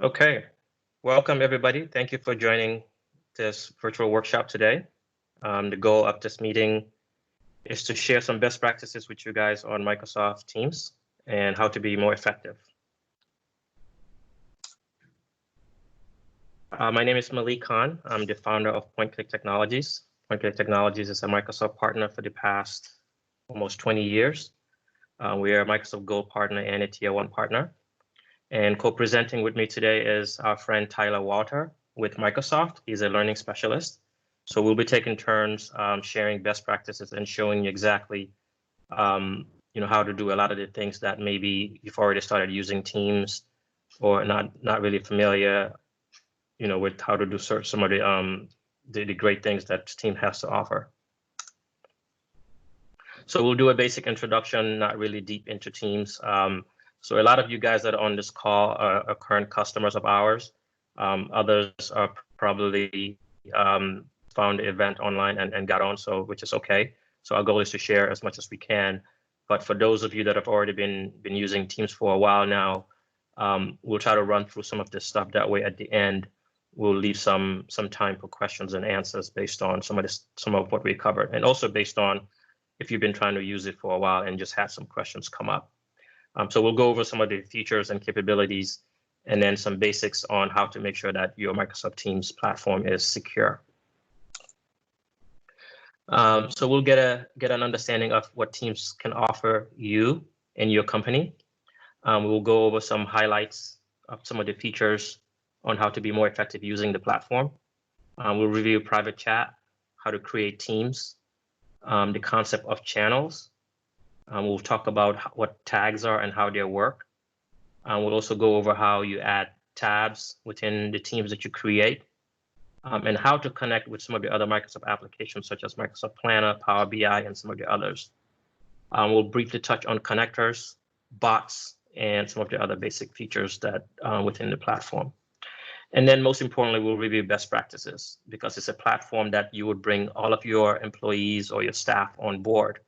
Okay, welcome everybody. Thank you for joining this virtual workshop today. The goal of this meeting is to share some best practices with you guys on Microsoft Teams and how to be more effective. My name is Malik Khan. I'm the founder of PointClick Technologies. PointClick Technologies is a Microsoft partner for the past almost 20 years. We are a Microsoft Gold partner and a Tier 1 partner. And co-presenting with me today is our friend Tyler Walter with Microsoft. He's a learning specialist. So we'll be taking turns sharing best practices and showing you exactly how to do a lot of the things that maybe you've already started using Teams or not really familiar with how to do some of the great things that Teams has to offer. So we'll do a basic introduction, not really deep into Teams. So a lot of you guys that are on this call are current customers of ours. Others are probably found the event online and got on, which is okay. So our goal is to share as much as we can. But for those of you that have already been using Teams for a while now, we'll try to run through some of this stuff. That way, at the end, we'll leave some time for questions and answers based on some of what we covered, and also based on if you've been trying to use it for a while and just had some questions come up. So we'll go over some of the features and capabilities, and then some basics on how to make sure that your Microsoft Teams platform is secure. So we'll get an understanding of what Teams can offer you and your company. We'll go over some highlights of some of the features on how to be more effective using the platform. We'll review private chat, how to create teams, the concept of channels. We'll talk about what tags are and how they work. We'll also go over how you add tabs within the teams that you create, and how to connect with some of the other Microsoft applications, such as Microsoft Planner, Power BI, and some of the others. We'll briefly touch on connectors, bots, and some of the other basic features that within the platform. And then most importantly, we'll review best practices, because it's a platform that you would bring all of your employees or your staff on board.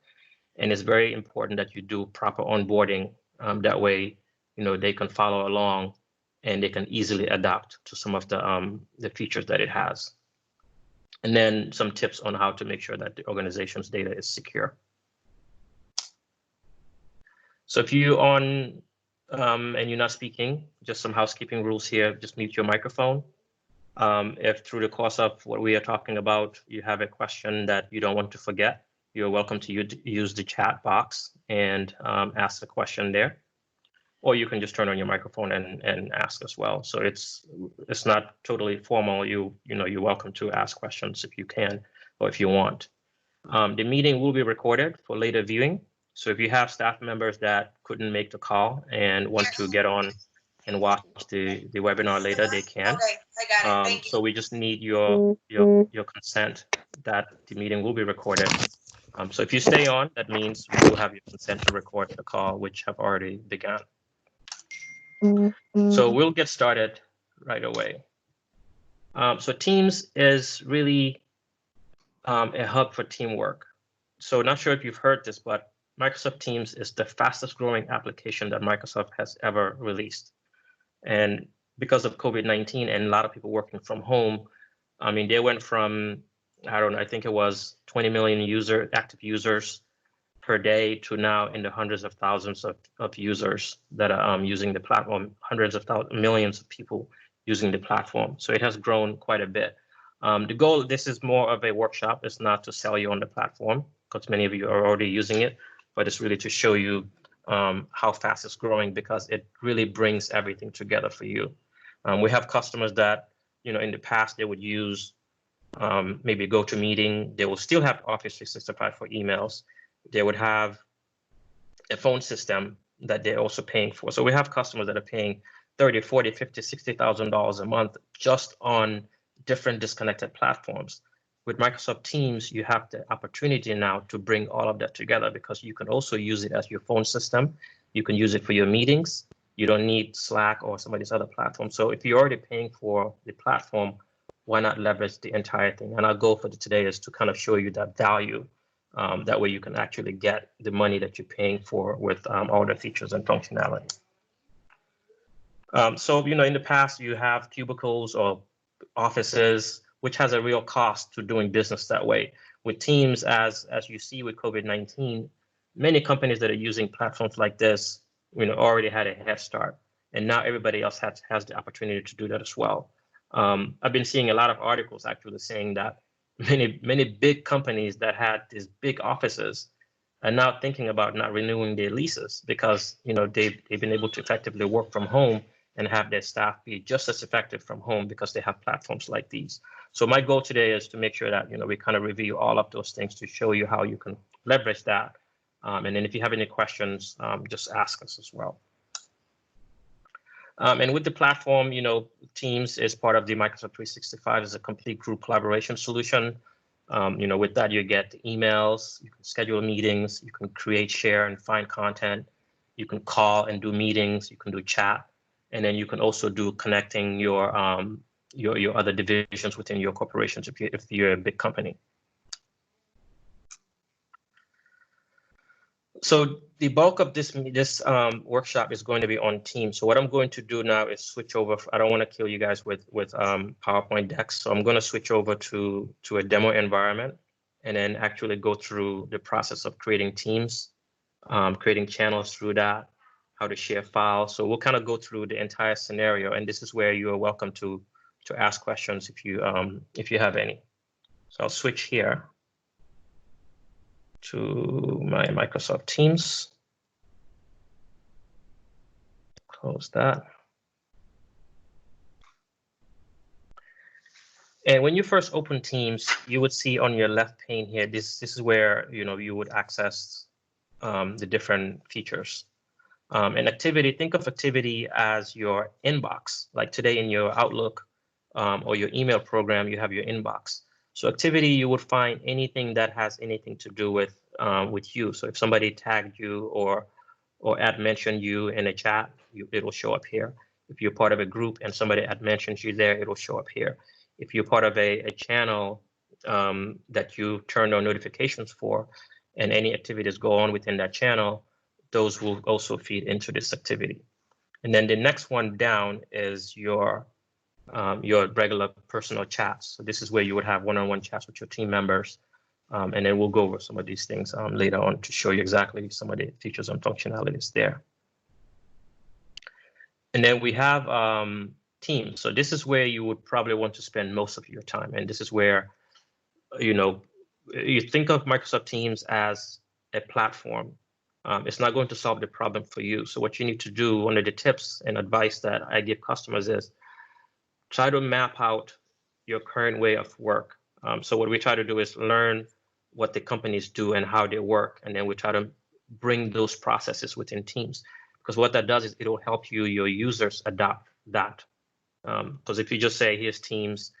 And it's very important that you do proper onboarding. That way, they can follow along and they can easily adapt to some of the features that it has. And then some tips on how to make sure that the organization's data is secure. So if you're on and you're not speaking, just some housekeeping rules here, just mute your microphone. If through the course of what we are talking about, you have a question that you don't want to forget, you're welcome to use the chat box and ask the question there, or you can just turn on your microphone and ask as well. So it's not totally formal. You're welcome to ask questions if you can or if you want. The meeting will be recorded for later viewing. So if you have staff members that couldn't make the call and want to get on and watch the webinar later, they can. Okay, I got it. Thank you. So we just need your consent that the meeting will be recorded. So if you stay on, that means we will have your consent to record the call, which have already begun. So we'll get started right away. So Teams is really a hub for teamwork. So not sure if you've heard this, but Microsoft Teams is the fastest growing application that Microsoft has ever released. And because of COVID-19 and a lot of people working from home, I mean, they went from, I don't know, I think it was 20 million active users per day to now in the hundreds of thousands of users that are using the platform, millions of people using the platform. So it has grown quite a bit. The goal, this is more of a workshop. It's not to sell you on the platform, because many of you are already using it, but it's really to show you how fast it's growing, because it really brings everything together for you. We have customers that, in the past they would use maybe GoToMeeting. They will still have Office 365 for emails. They would have a phone system that they're also paying for. So we have customers that are paying $30,000, $40,000, $50,000, $60,000 a month just on different disconnected platforms. With Microsoft Teams, you have the opportunity now to bring all of that together, because you can also use it as your phone system. You can use it for your meetings. You don't need Slack or some of these other platforms. So if you're already paying for the platform, why not leverage the entire thing? And our goal for today is to kind of show you that value. That way you can actually get the money that you're paying for with all the features and functionality. So, in the past, you have cubicles or offices, which has a real cost to doing business that way. With Teams, as you see with COVID-19, many companies that are using platforms like this, already had a head start, and now everybody else has the opportunity to do that as well. I've been seeing a lot of articles actually saying that many big companies that had these big offices are now thinking about not renewing their leases because they've been able to effectively work from home and have their staff be just as effective from home because they have platforms like these. So my goal today is to make sure that we kind of review all of those things to show you how you can leverage that. And then if you have any questions, just ask us as well. And with the platform, Teams is part of the Microsoft 365 as a complete group collaboration solution. With that, you get emails, you can schedule meetings, you can create, share, and find content. You can call and do meetings, you can do chat, and then you can also do connecting your other divisions within your corporations if you're a big company. So the bulk of this workshop is going to be on Teams. So what I'm going to do now is switch over. I don't want to kill you guys with PowerPoint decks. So I'm going to switch over to a demo environment and then actually go through the process of creating teams, creating channels through that, how to share files. So we'll kind of go through the entire scenario, and this is where you are welcome to ask questions if you have any. So I'll switch here to my Microsoft Teams. Close that. And when you first open Teams, you would see on your left pane here, this is where you would access the different features. And activity, think of activity as your inbox. Like today in your Outlook or your email program, you have your inbox. So activity, you would find anything that has anything to do with you. So if somebody tagged you or mentioned you in a chat, it'll show up here. If you're part of a group and somebody mentions you there, it'll show up here. If you're part of a channel that you turned on notifications for, and any activities go on within that channel, those will also feed into this activity. And then the next one down is your regular personal chats. So this is where you would have one-on-one chats with your team members. And then we'll go over some of these things later on to show you exactly some of the features and functionalities there. And then we have Teams. So this is where you would probably want to spend most of your time. And this is where, you think of Microsoft Teams as a platform. It's not going to solve the problem for you. So what you need to do, one of the tips and advice that I give customers is try to map out your current way of work. So what we try to do is learn what the companies do and how they work. And then we try to bring those processes within Teams. Because what that does is it'll help your users adopt that. Because if you just say, here's Teams,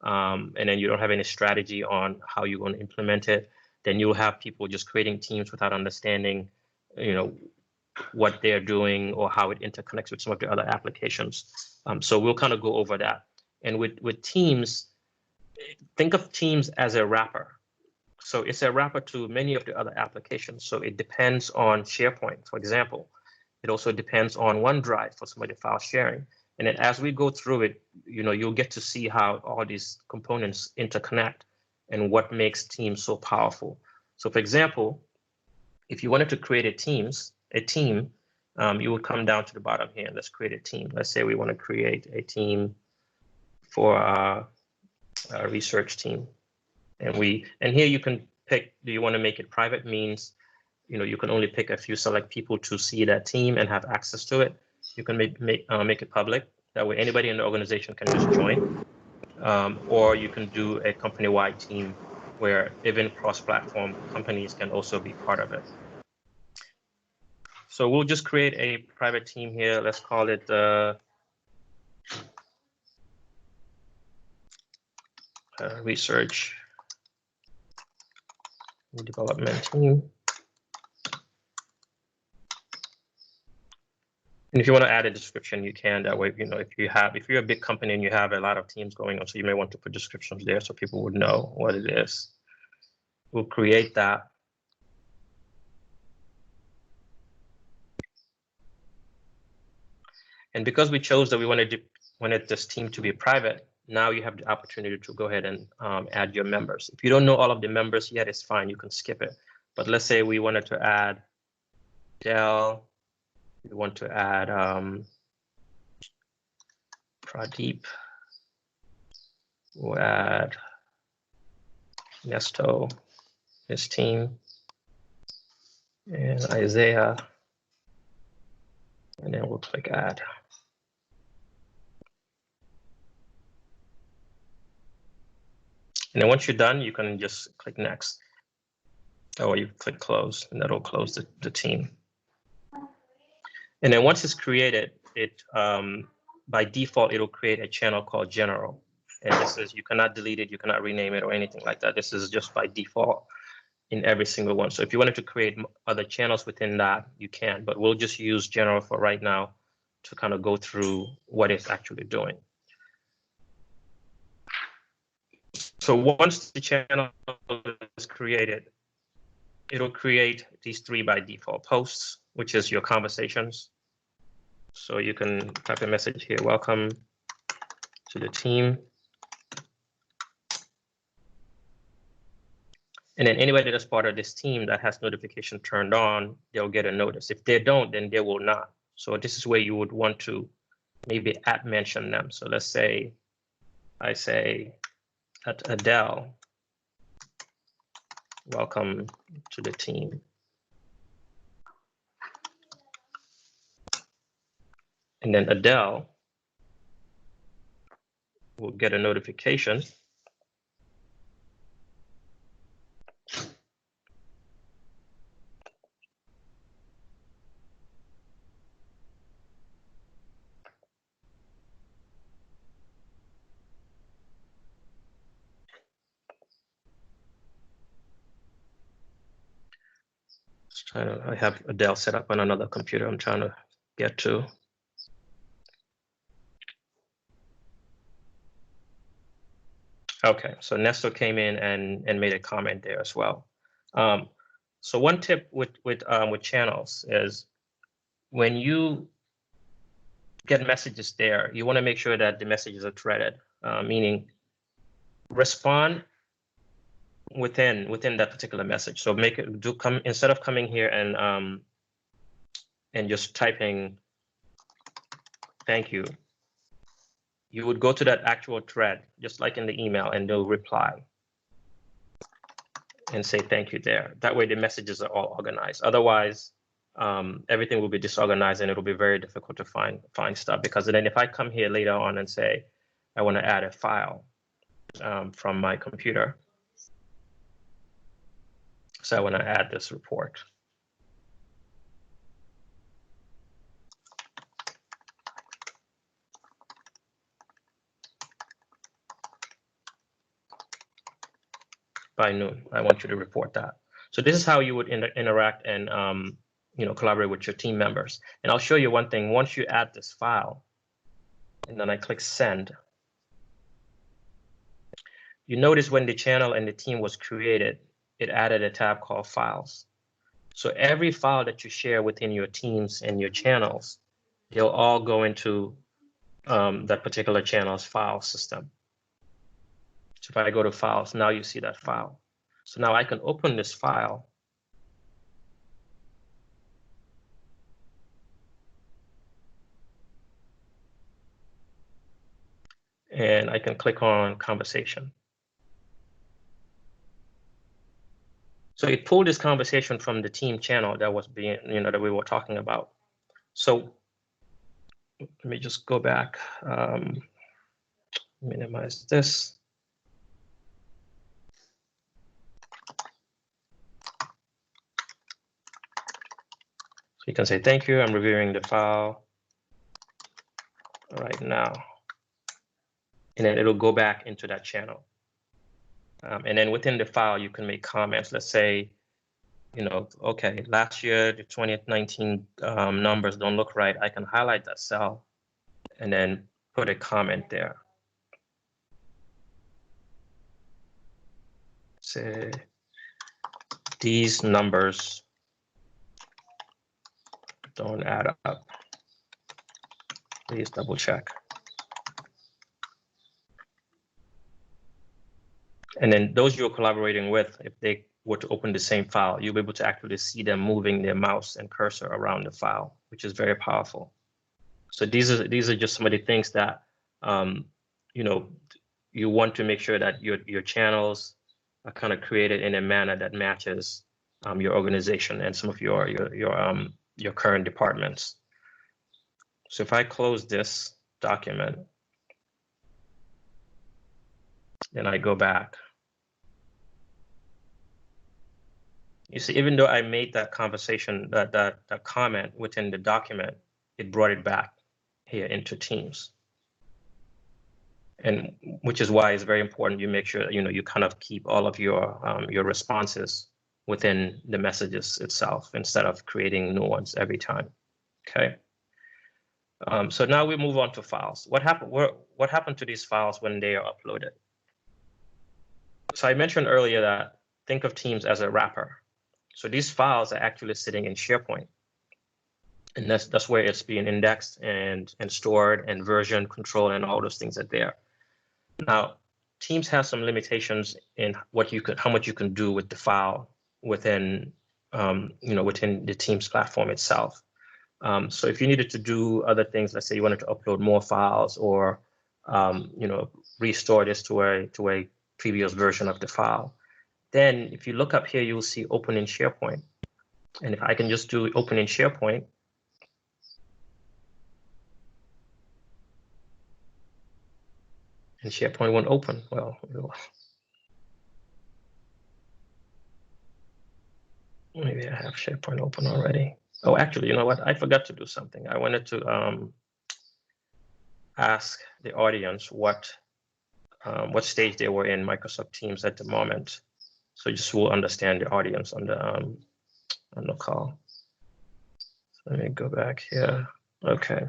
and then you don't have any strategy on how you're going to implement it, then you'll have people just creating teams without understanding, what they're doing or how it interconnects with some of the other applications. So we'll kind of go over that. And with Teams, think of Teams as a wrapper. So it's a wrapper to many of the other applications. So it depends on SharePoint, for example. It also depends on OneDrive for some of the file sharing. And then as we go through it, you'll get to see how all these components interconnect and what makes Teams so powerful. So for example, if you wanted to create a team, you would come down to the bottom here. Let's create a team. Let's say we want to create a team for a research team. And here you can pick, do you want to make it private? Means, you can only pick a few select people to see that team and have access to it. You can make it public. That way anybody in the organization can just join. Or you can do a company-wide team where even cross-platform companies can also be part of it. So we'll just create a private team here. Let's call it research and development team. And if you want to add a description, you can. That way, if you're a big company and you have a lot of teams going on, so you may want to put descriptions there so people would know what it is. We'll create that. And because we chose that we wanted this team to be private, now you have the opportunity to go ahead and add your members. If you don't know all of the members yet, it's fine, you can skip it. But let's say we wanted to add Dell, we want to add Pradeep, we'll add Nesto, his team, and Isaiah, and then we'll click add. And then once you're done, you can just click next, or you click close, and that'll close the team. And then once it's created, it by default, it'll create a channel called general. And this is, you cannot delete it, you cannot rename it or anything like that. This is just by default in every single one. So if you wanted to create other channels within that, you can, but we'll just use general for right now to kind of go through what it's actually doing. So once the channel is created, it'll create these 3 by default posts, which is your conversations. So you can type a message here, welcome to the team. And then anybody that's part of this team that has notification turned on, they'll get a notice. If they don't, then they will not. So this is where you would want to maybe mention them. So let's say I say at Adele, welcome to the team. And then Adele will get a notification. I have Adele set up on another computer I'm trying to get to. Okay, so Nestor came in and made a comment there as well. So one tip with channels is when you get messages there, you want to make sure that the messages are threaded, meaning respond within that particular message. So make it instead of coming here and just typing thank you, you would go to that actual thread, just like in the email, and they'll reply and say thank you there. That way the messages are all organized. Otherwise, everything will be disorganized and it'll be very difficult to find stuff. Because then if I come here later on and say, I want to add a file from my computer. So I want to add this report. By noon, I want you to report that. So this is how you would interact and collaborate with your team members. And I'll show you one thing. Once you add this file, and then I click send, you notice when the channel and the team was created, it added a tab called files. So every file that you share within your teams and your channels, they'll all go into that particular channel's file system. So if I go to files, now you see that file. So now I can open this file. And I can click on conversation. So it pulled this conversation from the team channel that was being, that we were talking about. So let me just go back, minimize this. So you can say, thank you, I'm reviewing the file right now. And then it'll go back into that channel. And then within the file, you can make comments. Let's say, okay, last year, the 2019 numbers don't look right. I can highlight that cell and then put a comment there. Say, these numbers don't add up. Please double check. And then those you're collaborating with, if they were to open the same file, you'll be able to actually see them moving their mouse and cursor around the file, which is very powerful. So these are just some of the things that you know, you want to make sure that your channels are kind of created in a manner that matches your organization and some of your current departments. So if I close this document and I go back, you see, even though I made that conversation, that comment within the document, it brought it back here into Teams. And which is why it's very important you make sure you kind of keep all of your responses within the messages itself instead of creating new ones every time. Okay. So now we move on to files. What happened to these files when they are uploaded? So I mentioned earlier that think of Teams as a wrapper. So these files are actually sitting in SharePoint. And that's where it's being indexed and stored and version control and all those things are there. Now, Teams has some limitations in how much you can do with the file within within the Teams platform itself. So if you needed to do other things, let's say you wanted to upload more files or restore this to a previous version of the file, then if you look up here, you'll see Open in SharePoint. And if I can just do Open in SharePoint, and SharePoint won't open. Well, maybe I have SharePoint open already. Oh, actually, you know what? I forgot to do something. I wanted to ask the audience what stage they were in Microsoft Teams at the moment, so just will understand the audience on the call. So let me go back here. Okay.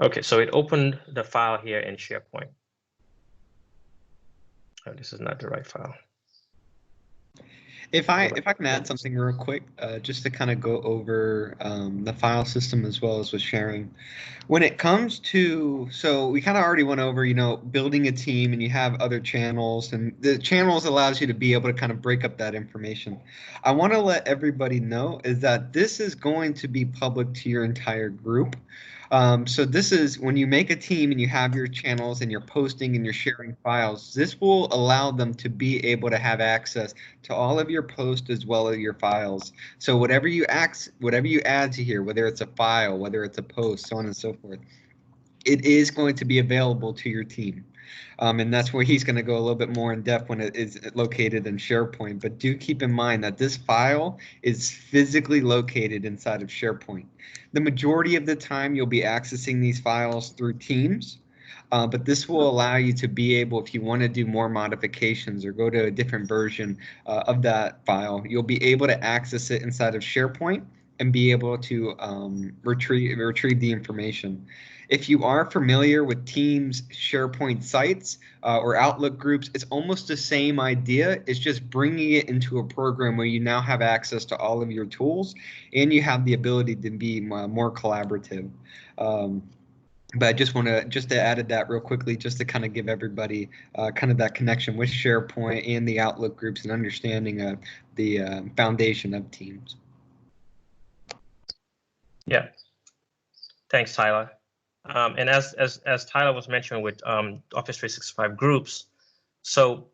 Okay, so it opened the file here in SharePoint. Oh, this is not the right file. If I can add something real quick, just to kind of go over the file system as well as with sharing. When it comes to, so we kind of already went over, building a team and you have other channels, and the channels allows you to be able to kind of break up that information. I want to let everybody know is that this is going to be public to your entire group. So this is when you make a team and you have your channels and you're posting and you're sharing files, this will allow them to be able to have access to all of your posts as well as your files. So whatever you add to here, whether it's a file, whether it's a post, so on and so forth, it is going to be available to your team. And that's where he's going to go a little bit more in depth when it is located in SharePoint. But do keep in mind that this file is physically located inside of SharePoint. The majority of the time you'll be accessing these files through Teams, but this will allow you to be able, if you want to do more modifications or go to a different version of that file, you'll be able to access it inside of SharePoint and be able to retrieve the information. If you are familiar with Teams SharePoint sites or Outlook groups, it's almost the same idea. It's just bringing it into a program where you now have access to all of your tools and you have the ability to be more collaborative. But I just want to add that real quickly, just to kind of give everybody kind of that connection with SharePoint and the Outlook groups and understanding of the foundation of Teams. Yeah, thanks, Tyler. And as Tyler was mentioning with Office 365 groups, so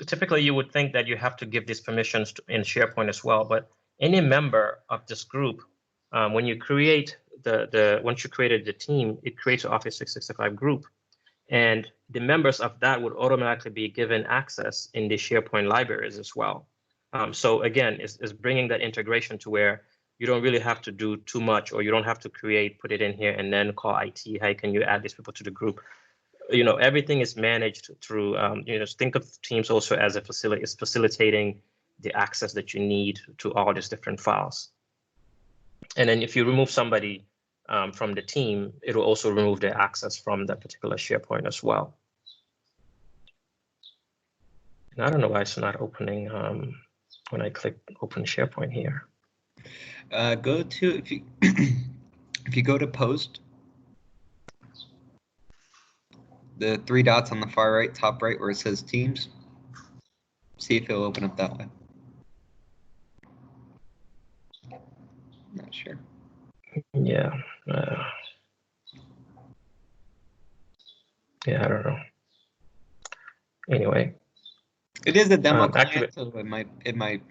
typically you would think that you have to give these permissions in SharePoint as well, but any member of this group, when you create once you created the team, it creates an Office 365 group, and the members of that would automatically be given access in the SharePoint libraries as well. So again, it's bringing that integration to where you don't really have to do too much, or you don't have to put it in here and then call IT. Hey, can you add these people to the group? Everything is managed through, think of Teams also as a facility. It's facilitating the access that you need to all these different files. And then if you remove somebody from the team, it will also remove their access from that particular SharePoint as well. And I don't know why it's not opening when I click open SharePoint here. Go to, if you If you go to post, the 3 dots on the far right, top right, where it says Teams, see if it'll open up that way. Not sure. Yeah. Yeah, I don't know. Anyway. It is a demo actually, client, so it might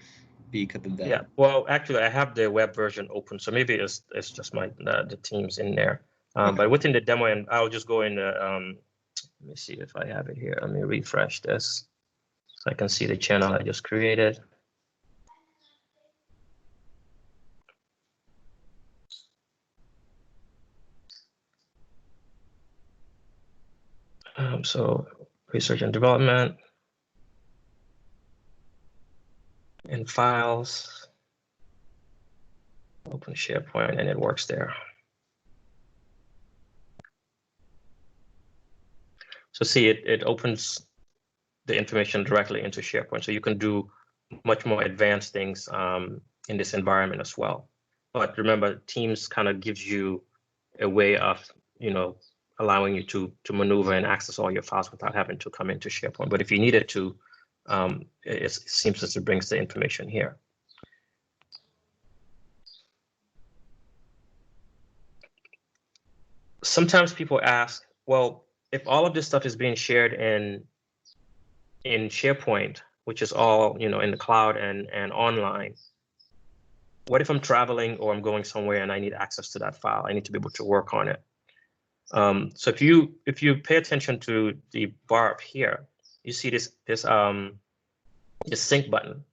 be because of that. yeah. Well, actually, I have the web version open, so maybe it's just the Teams in there. Okay. But within the demo, and I'll just go in the let me see if I have it here. Let me refresh this so I can see the channel I just created. So research and development and files, open SharePoint, and it works there. So see, it opens the information directly into SharePoint. So you can do much more advanced things in this environment as well. But remember, Teams kind of gives you a way of, allowing you to maneuver and access all your files without having to come into SharePoint. But if you needed to, it seems as it brings the information here. Sometimes people ask, well, if all of this stuff is being shared in SharePoint, which is all in the cloud and online, what if I'm traveling or I'm going somewhere and I need access to that file? I need to be able to work on it. So if you pay attention to the bar up here, you see this sync button.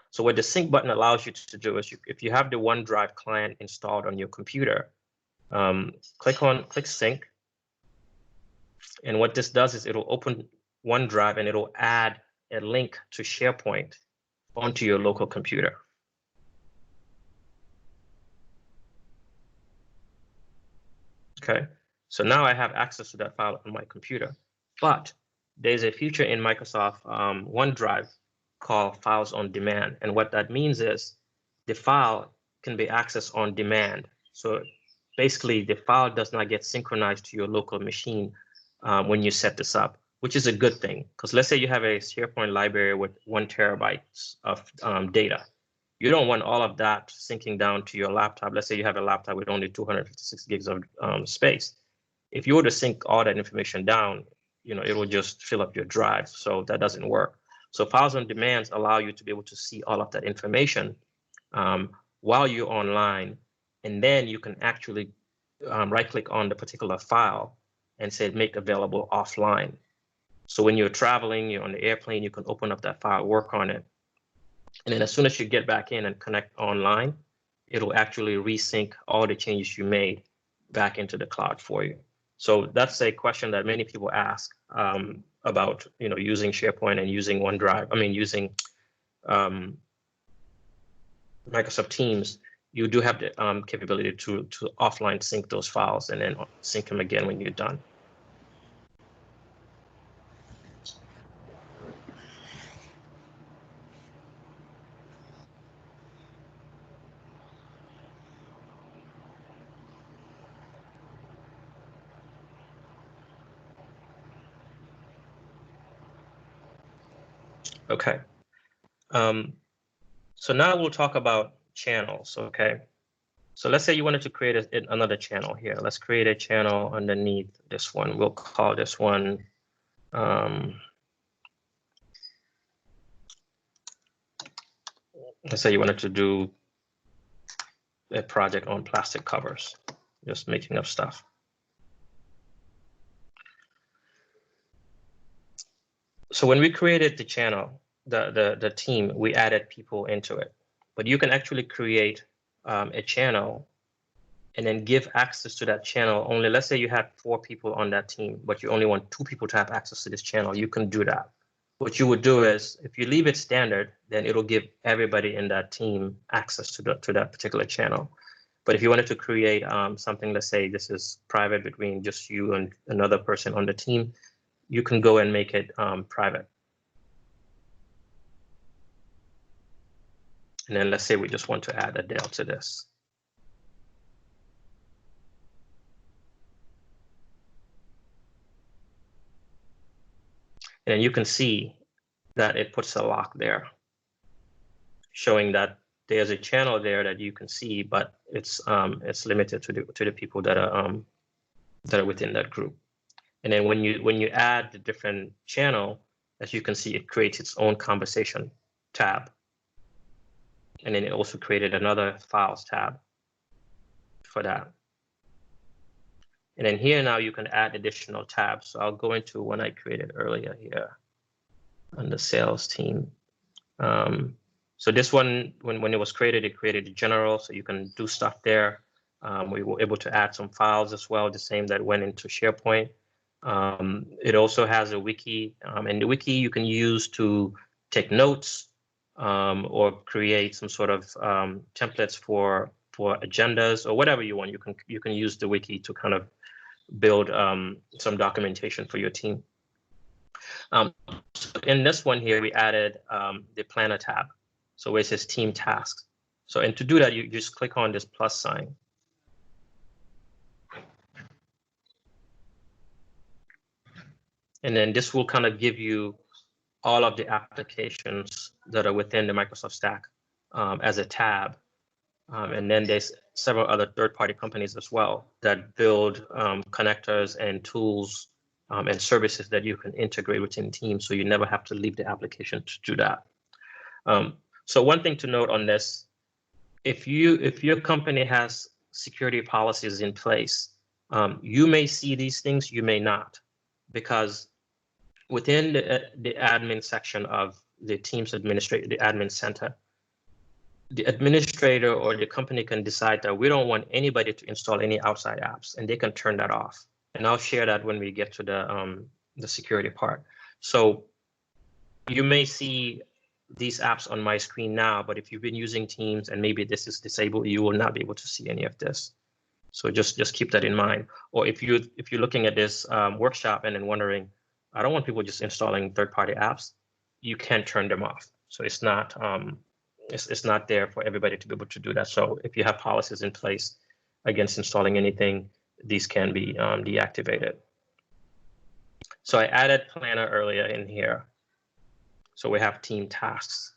So what the sync button allows you to do is, if you have the OneDrive client installed on your computer, click sync. And what this does is it'll open OneDrive and it'll add a link to SharePoint onto your local computer. Okay, so now I have access to that file on my computer, but there's a feature in Microsoft OneDrive called Files on Demand. And what that means is the file can be accessed on demand. So basically the file does not get synchronized to your local machine when you set this up, which is a good thing. Because let's say you have a SharePoint library with 1 terabyte of data. You don't want all of that syncing down to your laptop. Let's say you have a laptop with only 256 gigs of space. If you were to sync all that information down, it will just fill up your drive. So that doesn't work. So Files on Demand allow you to be able to see all of that information while you're online, and then you can actually right-click on the particular file and say make available offline. So when you're traveling, you're on the airplane, you can open up that file, work on it. And then as soon as you get back in and connect online, it'll actually resync all the changes you made back into the cloud for you. So that's a question that many people ask about, using SharePoint and using OneDrive. I mean, using Microsoft Teams. You do have the capability to offline sync those files and then sync them again when you're done. Okay. So now we'll talk about channels, okay? So let's say you wanted to create another channel here. Let's create a channel underneath this one. We'll call this one, let's say you wanted to do a project on plastic covers, just making up stuff. So when we created the channel, the team, we added people into it. But you can actually create a channel and then give access to that channel only. Let's say you had 4 people on that team, but you only want 2 people to have access to this channel. You can do that. What you would do is, if you leave it standard, then it'll give everybody in that team access to that particular channel. But if you wanted to create something, let's say this is private between just you and another person on the team, you can go and make it private. And then let's say we just want to add Adele to this. And then you can see that it puts a lock there, showing that there's a channel there that you can see, but it's limited to the people that are within that group. And then when you add the different channel, as you can see, it creates its own conversation tab. And then it also created another files tab for that. And then here now you can add additional tabs. So I'll go into one I created earlier here on the sales team. So this one, when it was created, it created a general, so you can do stuff there. We were able to add some files as well, the same that went into SharePoint. It also has a wiki, and the wiki you can use to take notes or create some sort of templates for agendas or whatever you want. You can use the wiki to kind of build some documentation for your team. So in this one here, we added the planner tab. So where it says team tasks. So, and to do that, you just click on this plus sign. And then this will kind of give you all of the applications that are within the Microsoft stack as a tab. And then there's several other third-party companies as well that build connectors and tools and services that you can integrate within Teams, so you never have to leave the application to do that. So one thing to note on this, if your company has security policies in place, you may see these things, you may not, because within the admin section of the Teams administrator, the admin center, the administrator or the company can decide that we don't want anybody to install any outside apps, and they can turn that off. And I'll share that when we get to the security part. So you may see these apps on my screen now, but if you've been using Teams and maybe this is disabled, you will not be able to see any of this. So just keep that in mind. Or if you're looking at this workshop and then wondering, I don't want people just installing third-party apps, you can turn them off. So it's not it's not there for everybody to be able to do that. So if you have policies in place against installing anything, these can be deactivated. So I added Planner earlier in here. So we have team tasks.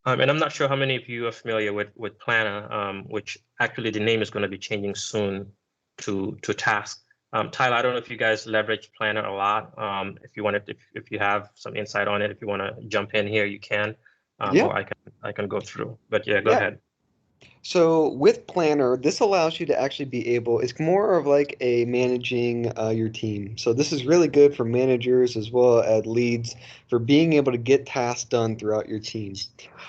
And I'm not sure how many of you are familiar with Planner, which actually the name is going to be changing soon to task. Tyler, I don't know if you guys leverage Planner a lot. If you wanted, if you have some insight on it, if you want to jump in here, you can. Yeah. Or I can go through. But yeah, go ahead. So with Planner, this allows you to actually be able, it's more of like a managing your team. So this is really good for managers as well as leads for being able to get tasks done throughout your team.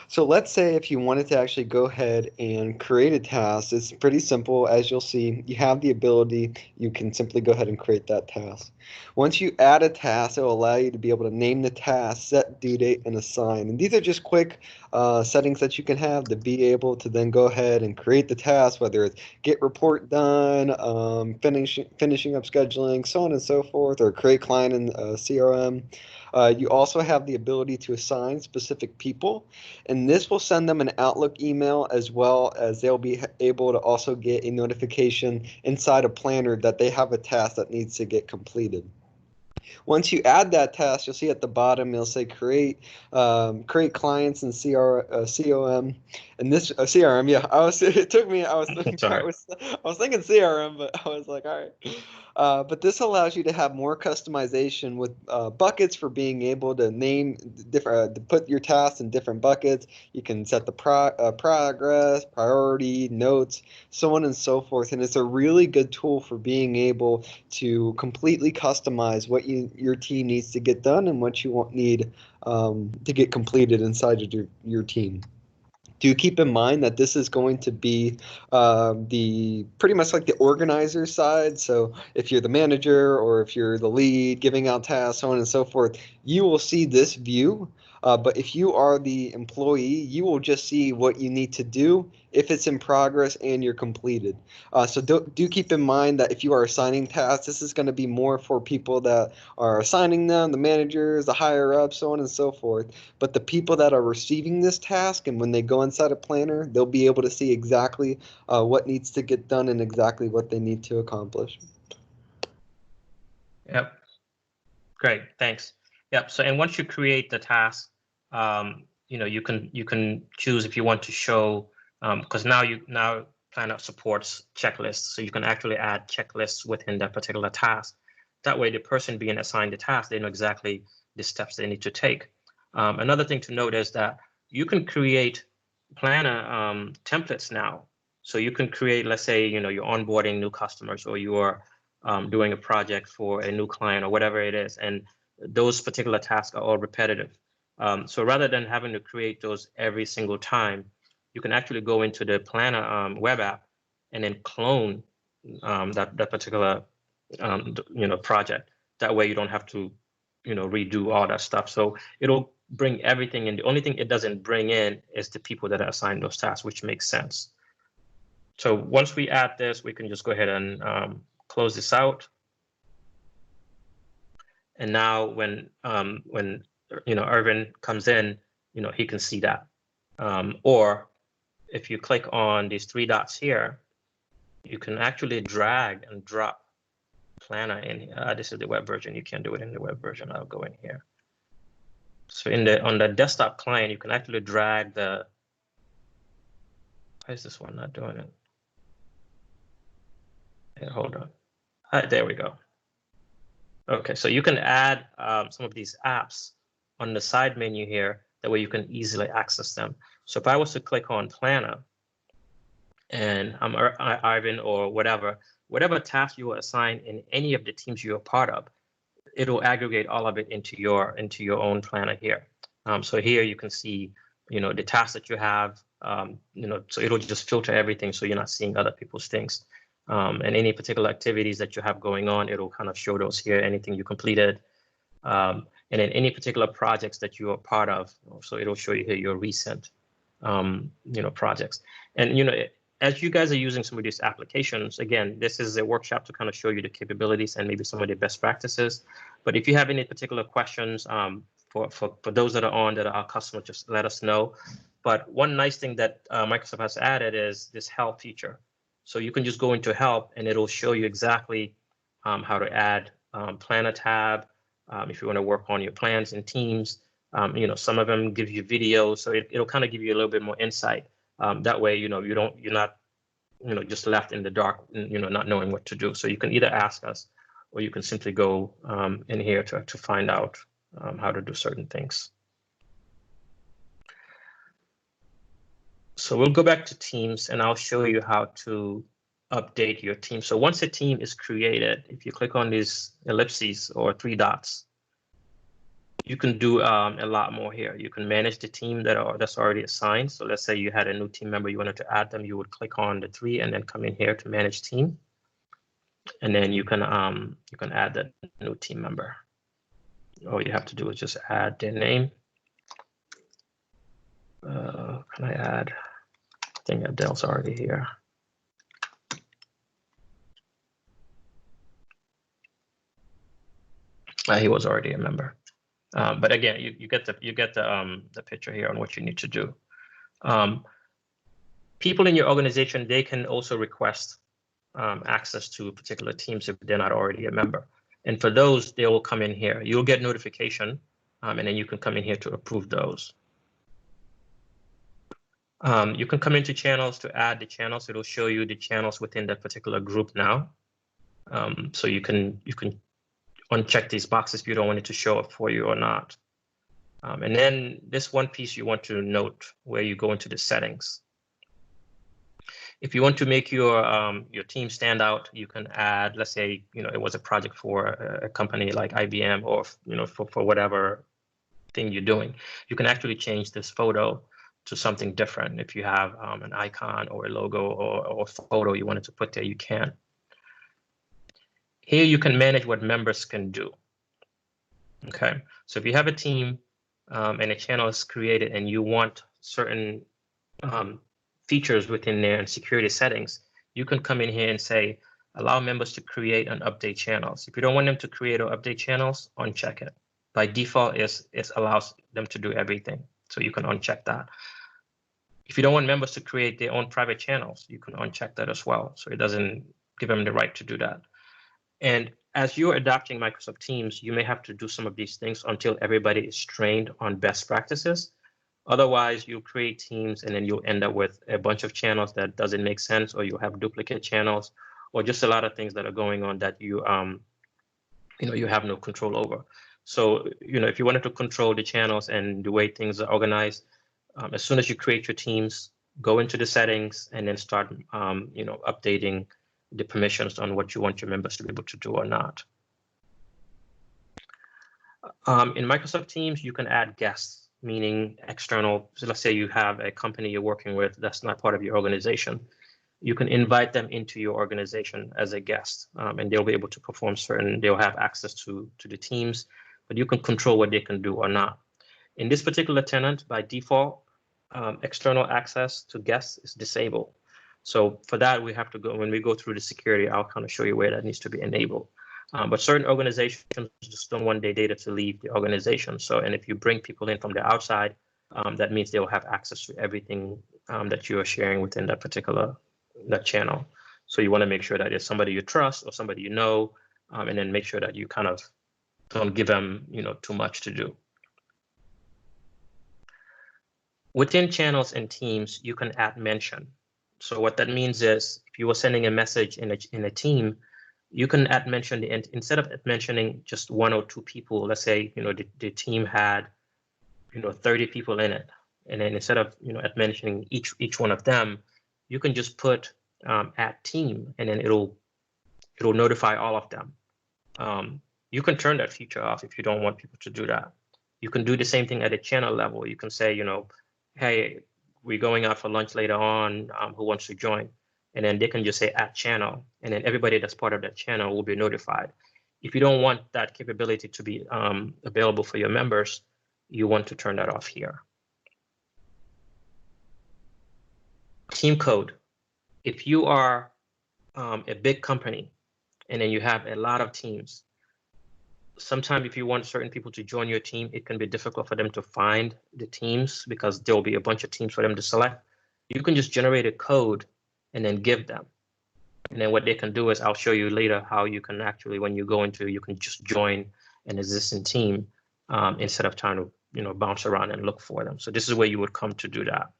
So let's say if you wanted to actually go ahead and create a task, it's pretty simple. As you'll see, you have the ability, you can simply go ahead and create that task. Once you add a task, it will allow you to be able to name the task, set due date, and assign. And these are just quick settings that you can have to be able to then go ahead and create the task, whether it's get report done, finishing up scheduling, so on and so forth, or create client in CRM. You also have the ability to assign specific people, and this will send them an Outlook email, as well as they'll be able to also get a notification inside a Planner that they have a task that needs to get completed. Once you add that task, you'll see at the bottom it'll say create clients in COM, and this CRM. Yeah, I was thinking CRM, but I was like, all right. But this allows you to have more customization with buckets for being able to name different, to put your tasks in different buckets. You can set the progress, priority, notes, so on and so forth. And it's a really good tool for being able to completely customize what your team needs to get done and what you need to get completed inside of your team. Do keep in mind that this is going to be the pretty much like the organizer side. So if you're the manager or if you're the lead giving out tasks, so on and so forth, you will see this view. But if you are the employee, you will just see what you need to do if it's in progress and you're completed. So do keep in mind that if you are assigning tasks, this is going to be more for people that are assigning them, the managers, the higher ups, so on and so forth. But the people that are receiving this task, and when they go inside a Planner, they'll be able to see exactly what needs to get done and exactly what they need to accomplish. Yep. Great. Thanks. Yep. So, and once you create the task, you can choose if you want to show, because now Planner supports checklists, so you can actually add checklists within that particular task. That way, the person being assigned the task, they know exactly the steps they need to take. Another thing to note is that you can create Planner templates now. So you can create, let's say, you're onboarding new customers, or you're doing a project for a new client, or whatever it is, and those particular tasks are all repetitive. So rather than having to create those every single time, you can actually go into the Planner web app and then clone that particular project. That way you don't have to redo all that stuff. So it'll bring everything in. The only thing it doesn't bring in is the people that are assigned those tasks, which makes sense. So once we add this, we can just go ahead and close this out. And now when Irvin comes in, he can see that. Or if you click on these three dots here, you can actually drag and drop Planner in. This is the web version. You can't do it in the web version. I'll go in here. So on the desktop client, you can actually drag the. Why is this one not doing it? Here, hold on. There we go. Okay, so you can add some of these apps on the side menu here. That way you can easily access them. So if I was to click on Planner, and I'm Ivan or whatever task you are assigned in any of the teams you're a part of, it'll aggregate all of it into your own Planner here. So here you can see, the tasks that you have, so it'll just filter everything so you're not seeing other people's things. And any particular activities that you have going on, it'll kind of show those here, anything you completed. And then any particular projects that you are part of, so it'll show you here your recent, projects. And, as you guys are using some of these applications, again, this is a workshop to kind of show you the capabilities and maybe some of the best practices. But if you have any particular questions for those that are our customers, just let us know. But one nice thing that Microsoft has added is this help feature. So you can just go into help and it'll show you exactly how to add Planner tab if you want to work on your plans and teams. Some of them give you videos, so it'll kind of give you a little bit more insight. That way, you're not, just left in the dark, not knowing what to do. So you can either ask us, or you can simply go in here to find out how to do certain things. So we'll go back to Teams, and I'll show you how to update your team. So once a team is created, if you click on these ellipses or three dots, you can do a lot more here. You can manage the team that's already assigned. So let's say you had a new team member, you wanted to add them, you would click on the three and then come in here to manage team. And then you can add that new team member. All you have to do is just add their name. Can I add? I think Adele's already here. He was already a member. But again, you get the picture here on what you need to do. People in your organization, they can also request access to particular teams if they're not already a member. And for those, they will come in here. You'll get notification, and then you can come in here to approve those. You can come into channels to add the channels. It'll show you the channels within that particular group now. So you can uncheck these boxes if you don't want it to show up for you or not. And then this one piece you want to note where you go into the settings. If you want to make your team stand out, you can add, let's say, it was a project for a company like IBM, or for whatever thing you're doing. You can actually change this photo to something different. If you have an icon or a logo or a photo you wanted to put there, you can. Here you can manage what members can do. Okay, so if you have a team and a channel is created and you want certain features within there and security settings, you can come in here and say, allow members to create and update channels. If you don't want them to create or update channels, uncheck it. By default, it allows them to do everything. So you can uncheck that. If you don't want members to create their own private channels, you can uncheck that as well. So it doesn't give them the right to do that. And as you're adopting Microsoft Teams, you may have to do some of these things until everybody is trained on best practices. Otherwise, you'll create teams and then you'll end up with a bunch of channels that doesn't make sense, or you'll have duplicate channels, or just a lot of things that are going on that you you have no control over. So, if you wanted to control the channels and the way things are organized, as soon as you create your teams, go into the settings and then start, updating the permissions on what you want your members to be able to do or not. In Microsoft Teams, you can add guests, meaning external. So let's say you have a company you're working with that's not part of your organization. You can invite them into your organization as a guest, and they'll be able to perform they'll have access to the teams, but you can control what they can do or not. In this particular tenant, by default, external access to guests is disabled. So for that, we have to go, when we go through the security, I'll kind of show you where that needs to be enabled. But certain organizations just don't want their data to leave the organization. So, and if you bring people in from the outside, that means they'll have access to everything that you are sharing within that channel. So you want to make sure that it's somebody you trust or somebody you know, and then make sure that you kind of don't give them, too much to do. Within channels and teams, you can add mention. So what that means is, if you were sending a message in a team, you can add mention, instead of mentioning just 1 or 2 people. Let's say the team had 30 people in it, and then instead of at mentioning each one of them, you can just put at team, and then it'll notify all of them. You can turn that feature off if you don't want people to do that. You can do the same thing at a channel level. You can say, hey, we're going out for lunch later on, who wants to join? And then they can just say at channel, and then everybody that's part of that channel will be notified. If you don't want that capability to be available for your members, you want to turn that off here. Team code. If you are a big company and then you have a lot of teams, sometimes if you want certain people to join your team, it can be difficult for them to find the teams because there'll be a bunch of teams for them to select. You can just generate a code and then give them. And then what they can do is, I'll show you later how you can actually, when you go into, you can just join an existing team instead of trying to, bounce around and look for them. So this is where you would come to do that.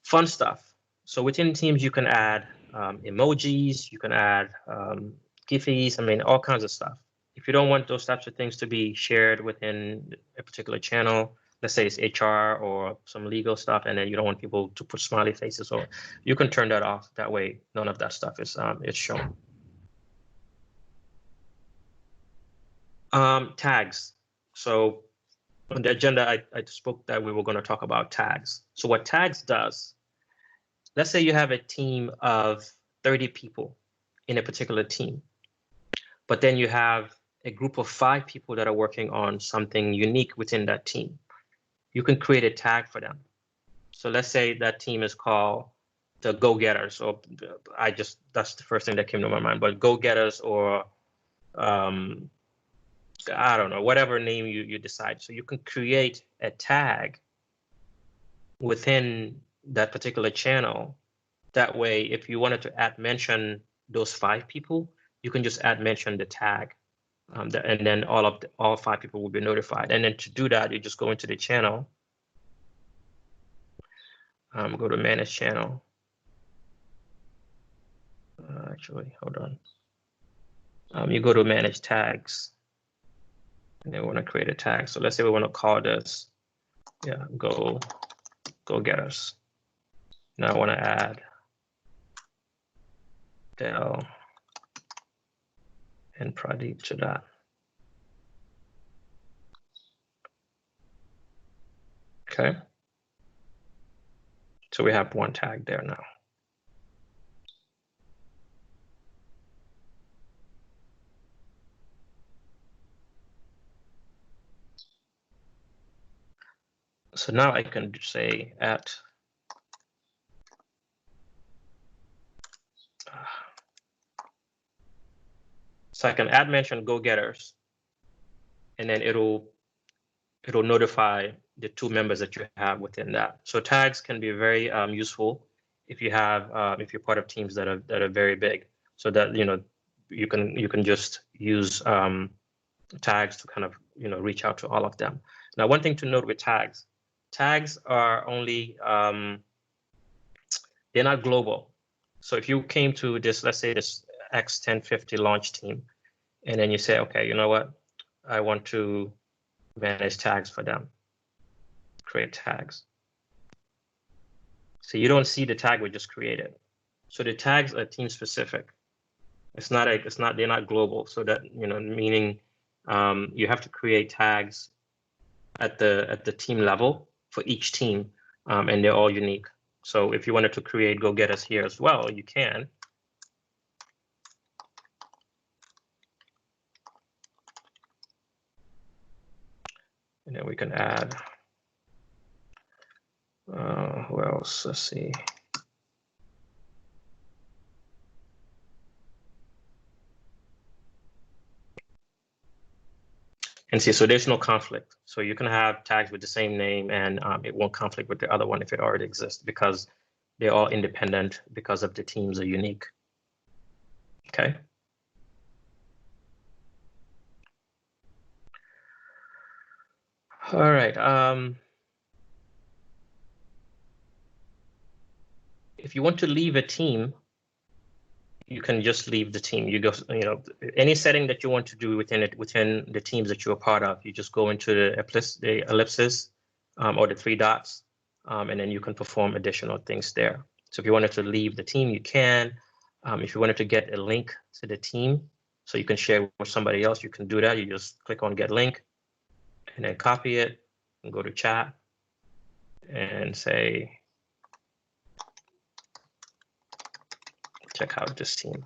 Fun stuff. So within Teams, you can add emojis, you can add Giphies, all kinds of stuff. If you don't want those types of things to be shared within a particular channel, let's say it's HR or some legal stuff, and then you don't want people to put smiley faces, or you can turn that off. That way, none of that stuff is shown. Tags. So on the agenda, I spoke that we were going to talk about tags. So what tags does, let's say you have a team of 30 people in a particular team, but then you have a group of 5 people that are working on something unique within that team. You can create a tag for them. So let's say that team is called the Go-Getters, or that's the first thing that came to my mind, but Go-Getters, or I don't know, whatever name you decide. So you can create a tag within that particular channel. That way, if you wanted to add mention those 5 people, you can just add mention the tag, and then all 5 people will be notified. And then to do that, you just go into the channel, go to manage channel. Actually, hold on. You go to manage tags, and then we want to create a tag. So let's say we want to call this, Go-Getters. Now I want to add Dell and Pradeep to that. Okay. So we have one tag there now. So now I can say at so I can add mention Go-Getters, and then it'll notify the 2 members that you have within that. So tags can be very useful if you have if you're part of teams that are very big, so that you can just use tags to kind of reach out to all of them. Now, one thing to note with tags are only they're not global. So if you came to this, let's say this X1050 launch team, and then you say, okay, you know what, I want to manage tags for them, create tags. So you don't see the tag we just created. So the tags are team specific. They're not global. So that, meaning you have to create tags at the team level for each team, and they're all unique. So if you wanted to create go-getters here as well, you can. And then we can add, who else? Let's see. And see, so there's no conflict. So you can have tags with the same name, and it won't conflict with the other one if it already exists, because they're all independent, because of the teams are unique. Okay. All right. If you want to leave a team, you can just leave the team. You go, any setting that you want to do within the teams that you're a part of, you just go into the ellipsis or the three dots, and then you can perform additional things there. So if you wanted to leave the team, you can. If you wanted to get a link to the team so you can share with somebody else, you can do that. You just click on get link and then copy it and go to chat and say, check out this team,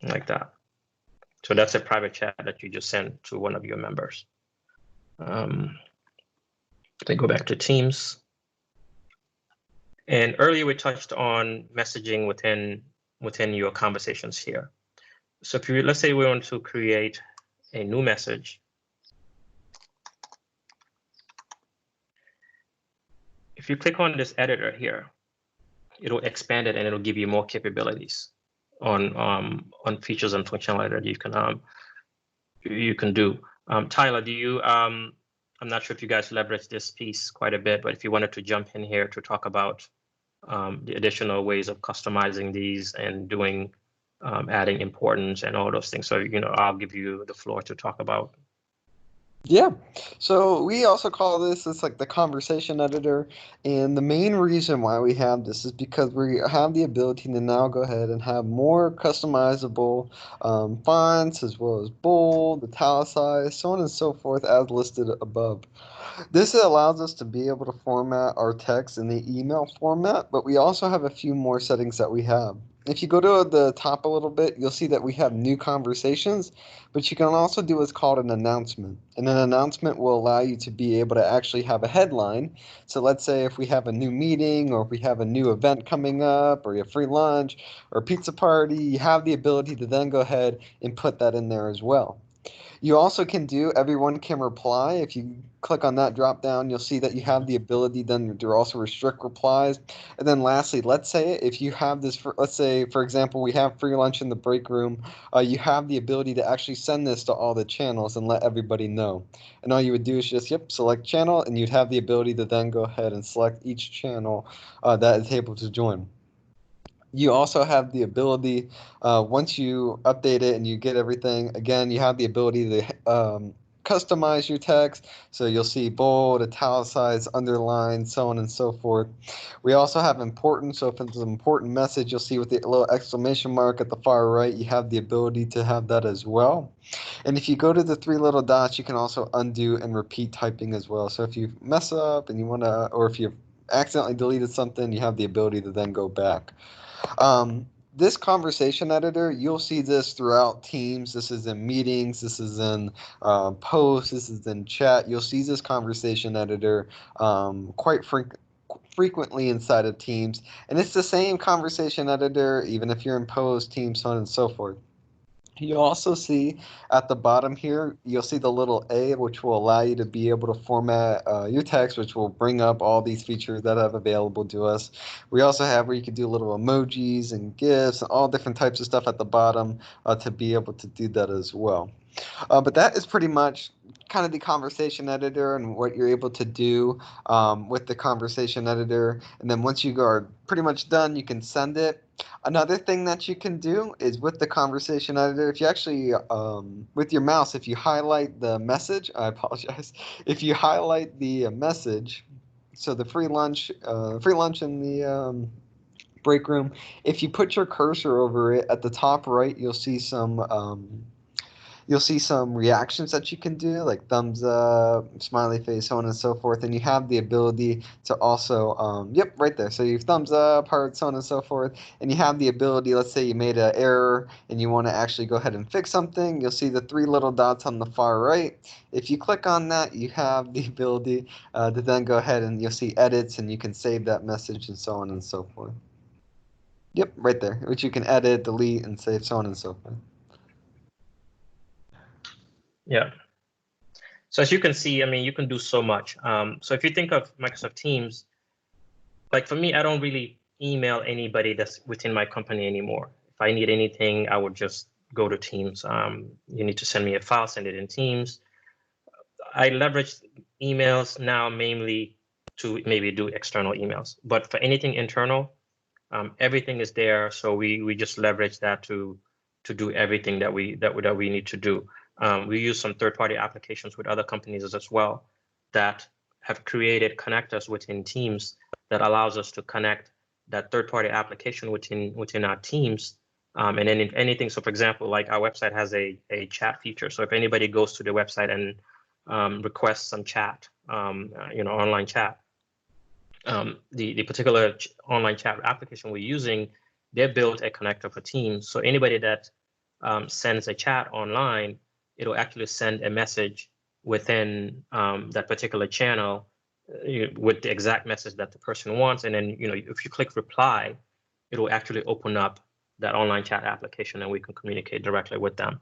like that. So that's a private chat that you just send to one of your members. Let me go back to Teams. And earlier we touched on messaging within your conversations here. So if let's say we want to create a new message. If you click on this editor here, it'll expand it and it'll give you more capabilities on features and functionality that you can do. Tyler, do you? I'm not sure if you guys leverage this piece quite a bit, but if you wanted to jump in here to talk about the additional ways of customizing these and doing adding importance and all those things. So I'll give you the floor to talk about. Yeah, so we also call this like the conversation editor, and the main reason why we have this is because we have the ability to now go ahead and have more customizable fonts, as well as bold, italicized, so on and so forth, as listed above. This allows us to be able to format our text in the email format, but we also have a few more settings that we have. If you go to the top a little bit, you'll see that we have new conversations, but you can also do what's called an announcement. And an announcement will allow you to be able to actually have a headline. So let's say if we have a new meeting, or if we have a new event coming up, or a free lunch or a pizza party, you have the ability to then go ahead and put that in there as well. You also can do everyone can reply. If you click on that drop down, you'll see that you have the ability then to also restrict replies. And then lastly, let's say if you have this, let's say, for example, we have free lunch in the break room, you have the ability to actually send this to all the channels and let everybody know. And all you would do is just, select channel, and you'd have the ability to then go ahead and select each channel that is able to join. You also have the ability, once you update it and you get everything, again, you have the ability to customize your text. So you'll see bold, italicized, underlined, so on and so forth. We also have important. So if it's an important message, you'll see with the little exclamation mark at the far right, you have the ability to have that as well. And if you go to the three little dots, you can also undo and repeat typing as well. So if you mess up and you want to, or if you've accidentally deleted something, you have the ability to then go back. This conversation editor, you'll see this throughout Teams. This is in meetings. This is in posts. This is in chat. You'll see this conversation editor quite frequently inside of Teams. And it's the same conversation editor, even if you're in posts, Teams, so on and so forth. You also see at the bottom here, you'll see the little A, which will allow you to be able to format your text, which will bring up all these features that have available to us. We also have where you can do little emojis and GIFs and all different types of stuff at the bottom to be able to do that as well. But that is pretty much kind of the conversation editor and what you're able to do with the conversation editor. And then once you are pretty much done, you can send it. Another thing that you can do is with the conversation editor, if you actually, with your mouse, if you highlight the message, I apologize, if you highlight the message, so the free lunch in the break room, if you put your cursor over it at the top right, you'll see some reactions that you can do, like thumbs up, smiley face, so on and so forth. And you have the ability to also, yep, right there. So you have thumbs up, heart, so on and so forth. And you have the ability, let's say you made an error and you want to actually go ahead and fix something. You'll see the 3 little dots on the far right. If you click on that, you have the ability to then go ahead and you'll see edits and you can save that message and so on and so forth. Yep, right there, which you can edit, delete, and save, so on and so forth. Yeah. So as you can see, I mean, you can do so much. So if you think of Microsoft Teams, like for me, I don't really email anybody that's within my company anymore. If I need anything, I would just go to Teams. You need to send me a file, send it in Teams. I leverage emails now mainly to maybe do external emails, but for anything internal, everything is there. So we just leverage that to do everything that we need to do. We use some third-party applications with other companies as well that have created connectors within Teams that allows us to connect that third-party application within our Teams. And then if anything, so for example, like our website has a chat feature. So if anybody goes to the website and requests some chat, online chat, the particular online chat application we're using, they built a connector for Teams. So anybody that sends a chat online, it'll actually send a message within that particular channel with the exact message that the person wants. And then, if you click reply, it'll actually open up that online chat application and we can communicate directly with them.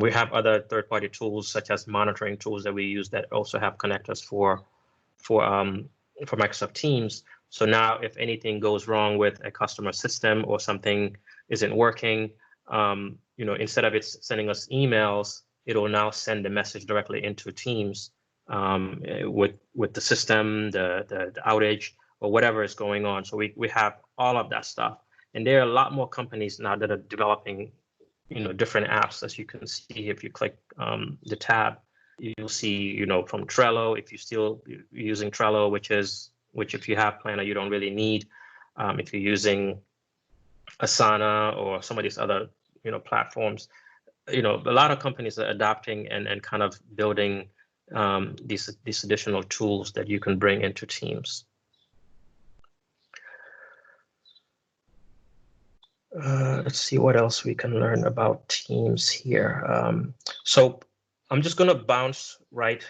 We have other third-party tools such as monitoring tools that we use that also have connectors for Microsoft Teams. So now if anything goes wrong with a customer system or something isn't working, instead of it sending us emails, it'll now send the message directly into Teams with the system, the outage, or whatever is going on. So we have all of that stuff. And there are a lot more companies now that are developing, different apps. As you can see, if you click the tab, you'll see, from Trello, if you're still using Trello, which if you have Planner, you don't really need. If you're using Asana or some of these other, platforms, a lot of companies are adopting and kind of building these additional tools that you can bring into Teams. Let's see what else we can learn about Teams here. So I'm just going to bounce right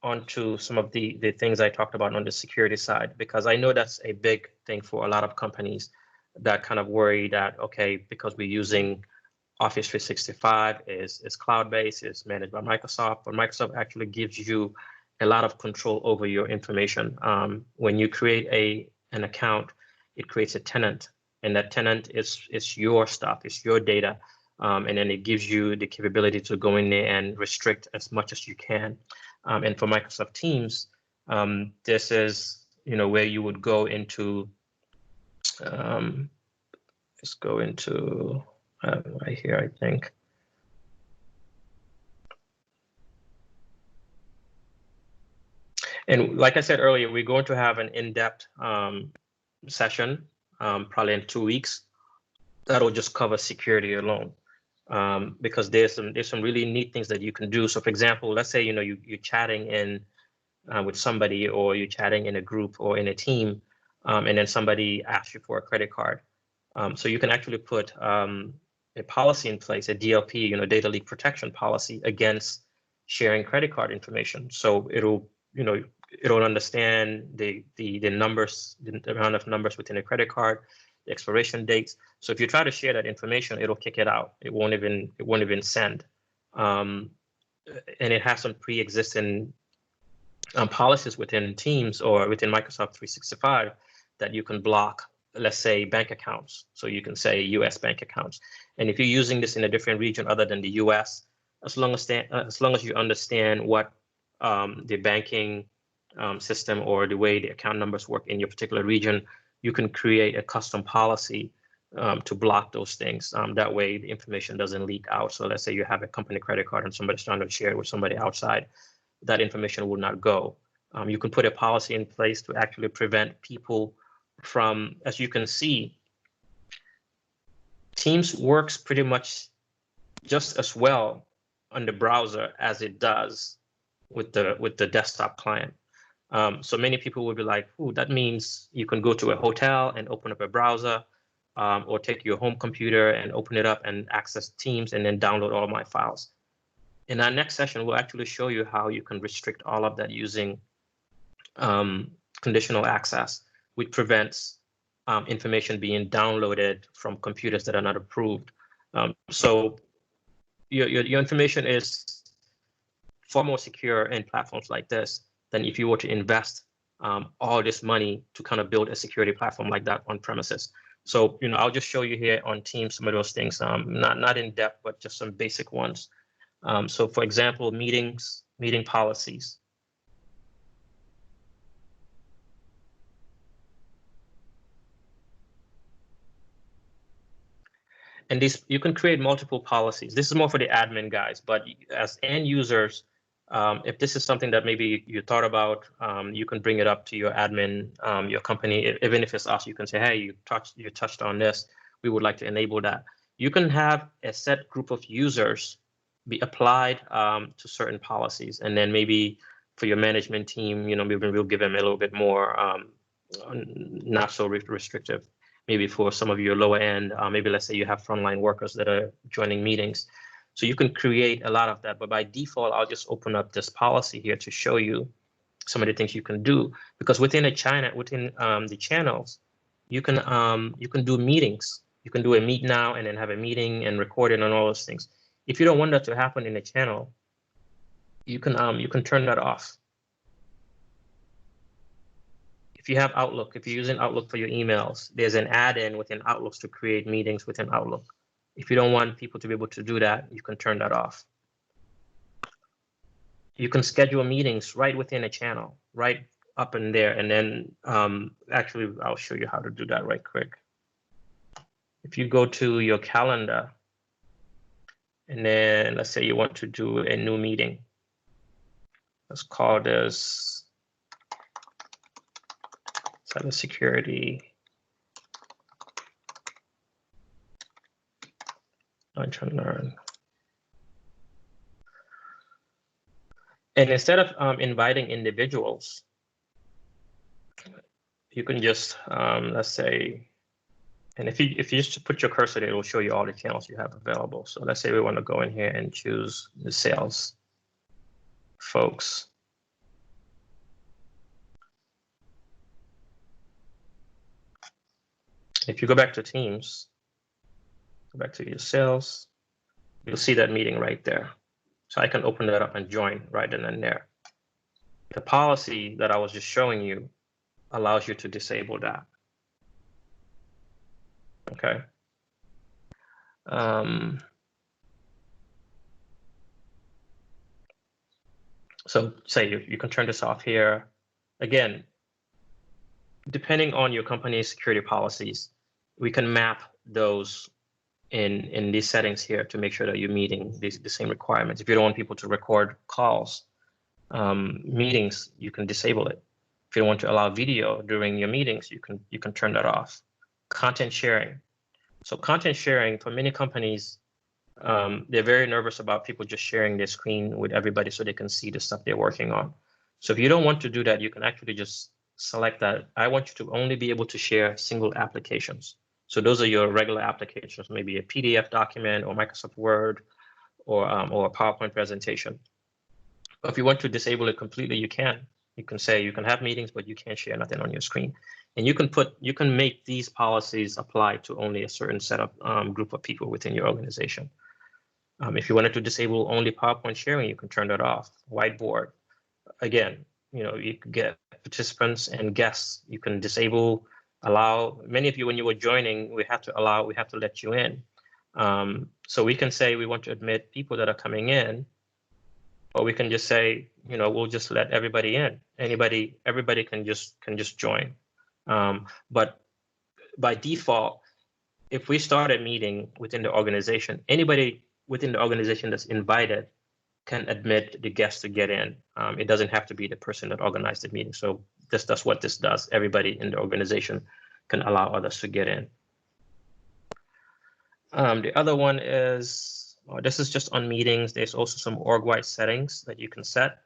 onto some of the things I talked about on the security side, because I know that's a big thing for a lot of companies that kind of worry that, okay, because we're using Office 365 is cloud-based, is managed by Microsoft, but Microsoft actually gives you a lot of control over your information. When you create an account, it creates a tenant, and that tenant is your stuff, it's your data, and then it gives you the capability to go in there and restrict as much as you can. And for Microsoft Teams, this is where you would go into. Let's go into right here, I think. And like I said earlier, we're going to have an in-depth session, probably in 2 weeks, that'll just cover security alone, because there's some really neat things that you can do. So, for example, let's say you're chatting with somebody, or you're chatting in a group or in a team, and then somebody asks you for a credit card. So you can actually put a policy in place, a DLP, data leak protection policy against sharing credit card information. So it'll understand the numbers, the amount of numbers within a credit card. the expiration dates. So if you try to share that information, it'll kick it out. It won't even send. And it has some pre-existing policies within Teams or within Microsoft 365 that you can block, let's say, bank accounts. So you can say US bank accounts. And if you're using this in a different region other than the US, as long as you understand what the banking system or the way the account numbers work in your particular region, you can create a custom policy to block those things. That way the information doesn't leak out. So let's say you have a company credit card and somebody's trying to share it with somebody outside, that information will not go. You can put a policy in place to actually prevent people from, as you can see, Teams works pretty much just as well on the browser as it does with the desktop client. So many people would be like, "Ooh, that means you can go to a hotel and open up a browser, or take your home computer and open it up and access Teams and then download all of my files." In our next session, we'll actually show you how you can restrict all of that using conditional access, which prevents information being downloaded from computers that are not approved. So your information is far more secure in platforms like this than if you were to invest all this money to kind of build a security platform like that on premises. So, I'll just show you here on Teams some of those things, not in depth, but just some basic ones. So for example, meeting policies. And you can create multiple policies. This is more for the admin guys, but as end users, if this is something that maybe you thought about, you can bring it up to your admin, your company. Even if it's us, you can say, "Hey, you touched on this. We would like to enable that." You can have a set group of users be applied to certain policies, and then maybe for your management team, maybe we'll give them a little bit more not so restrictive. Maybe for some of your lower end, maybe let's say you have frontline workers that are joining meetings. So you can create a lot of that, but by default, I'll just open up this policy here to show you some of the things you can do. Because within the channels, you can do meetings. You can do a meet now and then have a meeting and record it and all those things. If you don't want that to happen in a channel, you can turn that off. If you have Outlook, if you're using Outlook for your emails, there's an add-in within Outlook to create meetings within Outlook. If you don't want people to be able to do that, you can turn that off. You can schedule meetings right within a channel, right up in there. And then actually, I'll show you how to do that right quick. If you go to your calendar, and then let's say you want to do a new meeting. Let's call this cybersecurity. Lunch and learn. And instead of inviting individuals, you can just let's say, and if you just put your cursor there, it will show you all the channels you have available. So let's say we want to go in here and choose the sales folks. If you go back to Teams, go back to your sales, you'll see that meeting right there. So I can open that up and join right then and there. The policy that I was just showing you allows you to disable that. Okay. So say you can turn this off here. Again, depending on your company's security policies, we can map those in these settings here to make sure that you're meeting the same requirements. If you don't want people to record calls, meetings, you can disable it. If you don't want to allow video during your meetings, you can turn that off. Content sharing. So content sharing for many companies, they're very nervous about people just sharing their screen with everybody so they can see the stuff they're working on. So if you don't want to do that, you can actually just select that. I want you to only be able to share single applications. So those are your regular applications, maybe a PDF document or Microsoft Word or a PowerPoint presentation. But if you want to disable it completely, you can. You can say you can have meetings, but you can't share nothing on your screen. And you can make these policies apply to only a certain set of group of people within your organization. If you wanted to disable only PowerPoint sharing, you can turn that off. Whiteboard, again, you can get participants and guests. You can disable, allow. Many of you, when you were joining, we have to let you in. So we can say we want to admit people that are coming in, or we can just say, we'll just let everybody in. Everybody can just join. But by default, if we start a meeting within the organization, anybody within the organization that's invited can admit the guests to get in. It doesn't have to be the person that organized the meeting. So that's what this does. Everybody in the organization can allow others to get in. The other one is, this is just on meetings. There's also some org-wide settings that you can set.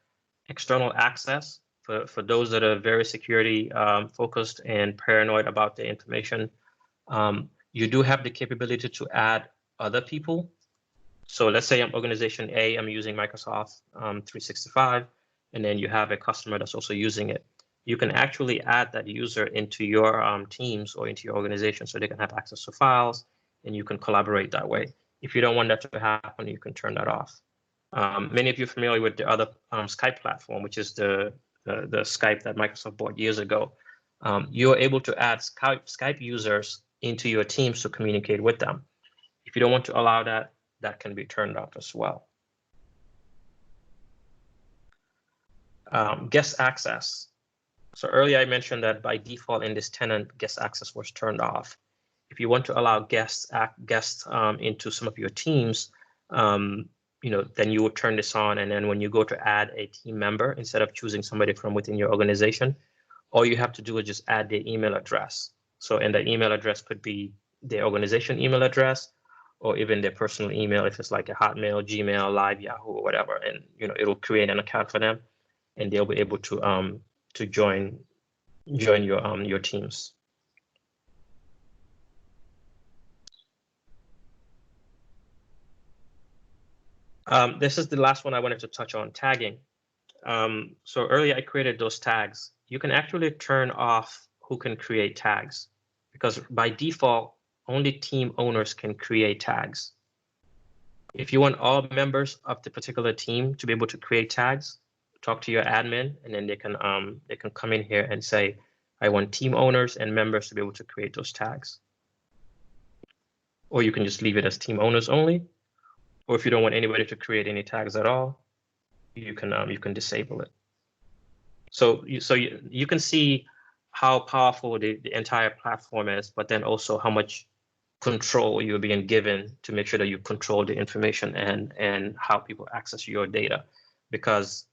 External access for those that are very security focused and paranoid about the information. You do have the capability to add other people. So let's say I'm organization A, I'm using Microsoft 365, and then you have a customer that's also using it. You can actually add that user into your teams or into your organization so they can have access to files, and you can collaborate that way. If you don't want that to happen, you can turn that off. Many of you are familiar with the other Skype platform, which is the Skype that Microsoft bought years ago. You're able to add Skype users into your teams to communicate with them. If you don't want to allow that, that can be turned off as well. Guest access. So earlier I mentioned that by default in this tenant, guest access was turned off. If you want to allow guests into some of your teams, then you would turn this on. And then when you go to add a team member, instead of choosing somebody from within your organization, all you have to do is just add their email address. So, and the email address could be their organization email address, or even their personal email, if it's like a Hotmail, Gmail, Live, Yahoo, or whatever, and it'll create an account for them, and they'll be able to join your teams. This is the last one I wanted to touch on, tagging. So earlier I created those tags. You can actually turn off who can create tags, because by default, only team owners can create tags. If you want all members of the particular team to be able to create tags, talk to your admin, and then they can come in here and say, I want team owners and members to be able to create those tags. Or you can just leave it as team owners only. Or if you don't want anybody to create any tags at all, you can disable it. So you can see how powerful the entire platform is, but then also how much control you're being given to make sure that you control the information and how people access your data, because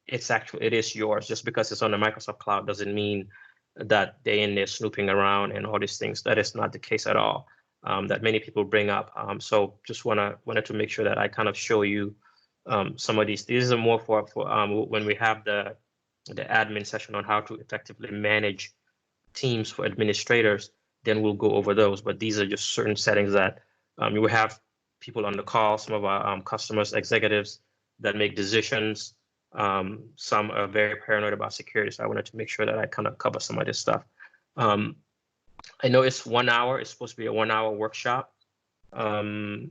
it is yours. Just because it's on the Microsoft cloud doesn't mean that they're in there snooping around and all these things. That is not the case at all. That many people bring up. So just wanted to make sure that I kind of show you some of these. These are more for when we have the admin session on how to effectively manage teams for administrators. Then we'll go over those. But these are just certain settings that you will have people on the call, some of our customers, executives that make decisions. Some are very paranoid about security. So I wanted to make sure that I kind of cover some of this stuff. I know it's 1 hour. It's supposed to be a 1 hour workshop. I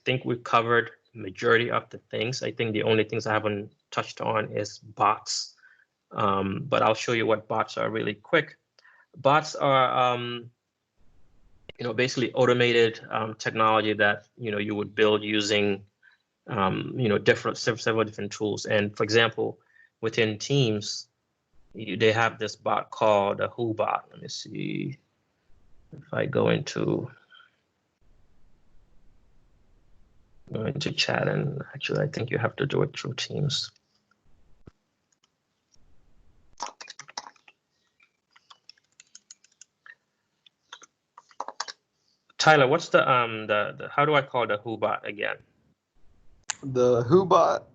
think we've covered the majority of the things. I think the only things I haven't touched on is bots. But I'll show you what bots are really quick. Bots are, basically automated technology that you would build using several different tools. And for example, within Teams, they have this bot called a Who bot. Let me see if I go into chat, and actually I think you have to do it through Teams. Tyler, what's the how do I call the Who bot again? The Who bot.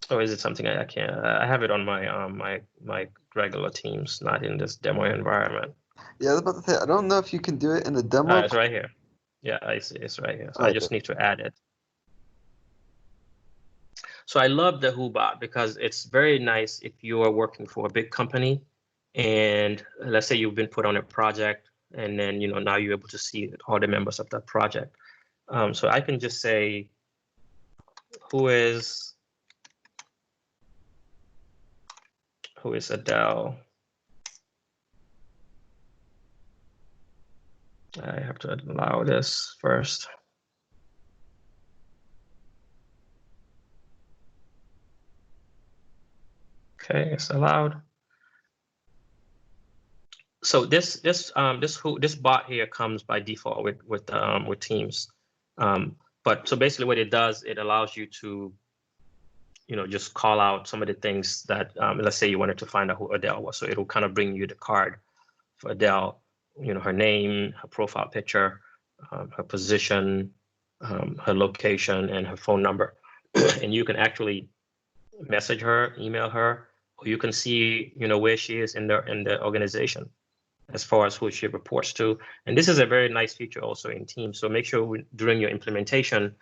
Or is it something I can't? I have it on my my regular Teams, not in this demo environment. Yeah, I was about to say, I don't know if you can do it in the demo. It's right here. Yeah, I see. It's right here. So Okay. I just need to add it. So I love the WhoBot because it's very nice if you are working for a big company and let's say you've been put on a project and then now you're able to see all the members of that project. So I can just say, who is Adele? I have to allow this first. Okay, it's allowed. So this bot here comes by default with Teams. But so basically what it does, it allows you to just call out some of the things that let's say you wanted to find out who Adele was. So it'll kind of bring you the card for Adele, her name, her profile picture, her position, her location, and her phone number. And you can actually message her, email her, or you can see where she is in the organization as far as who she reports to. And this is a very nice feature also in Teams. So make sure during your implementation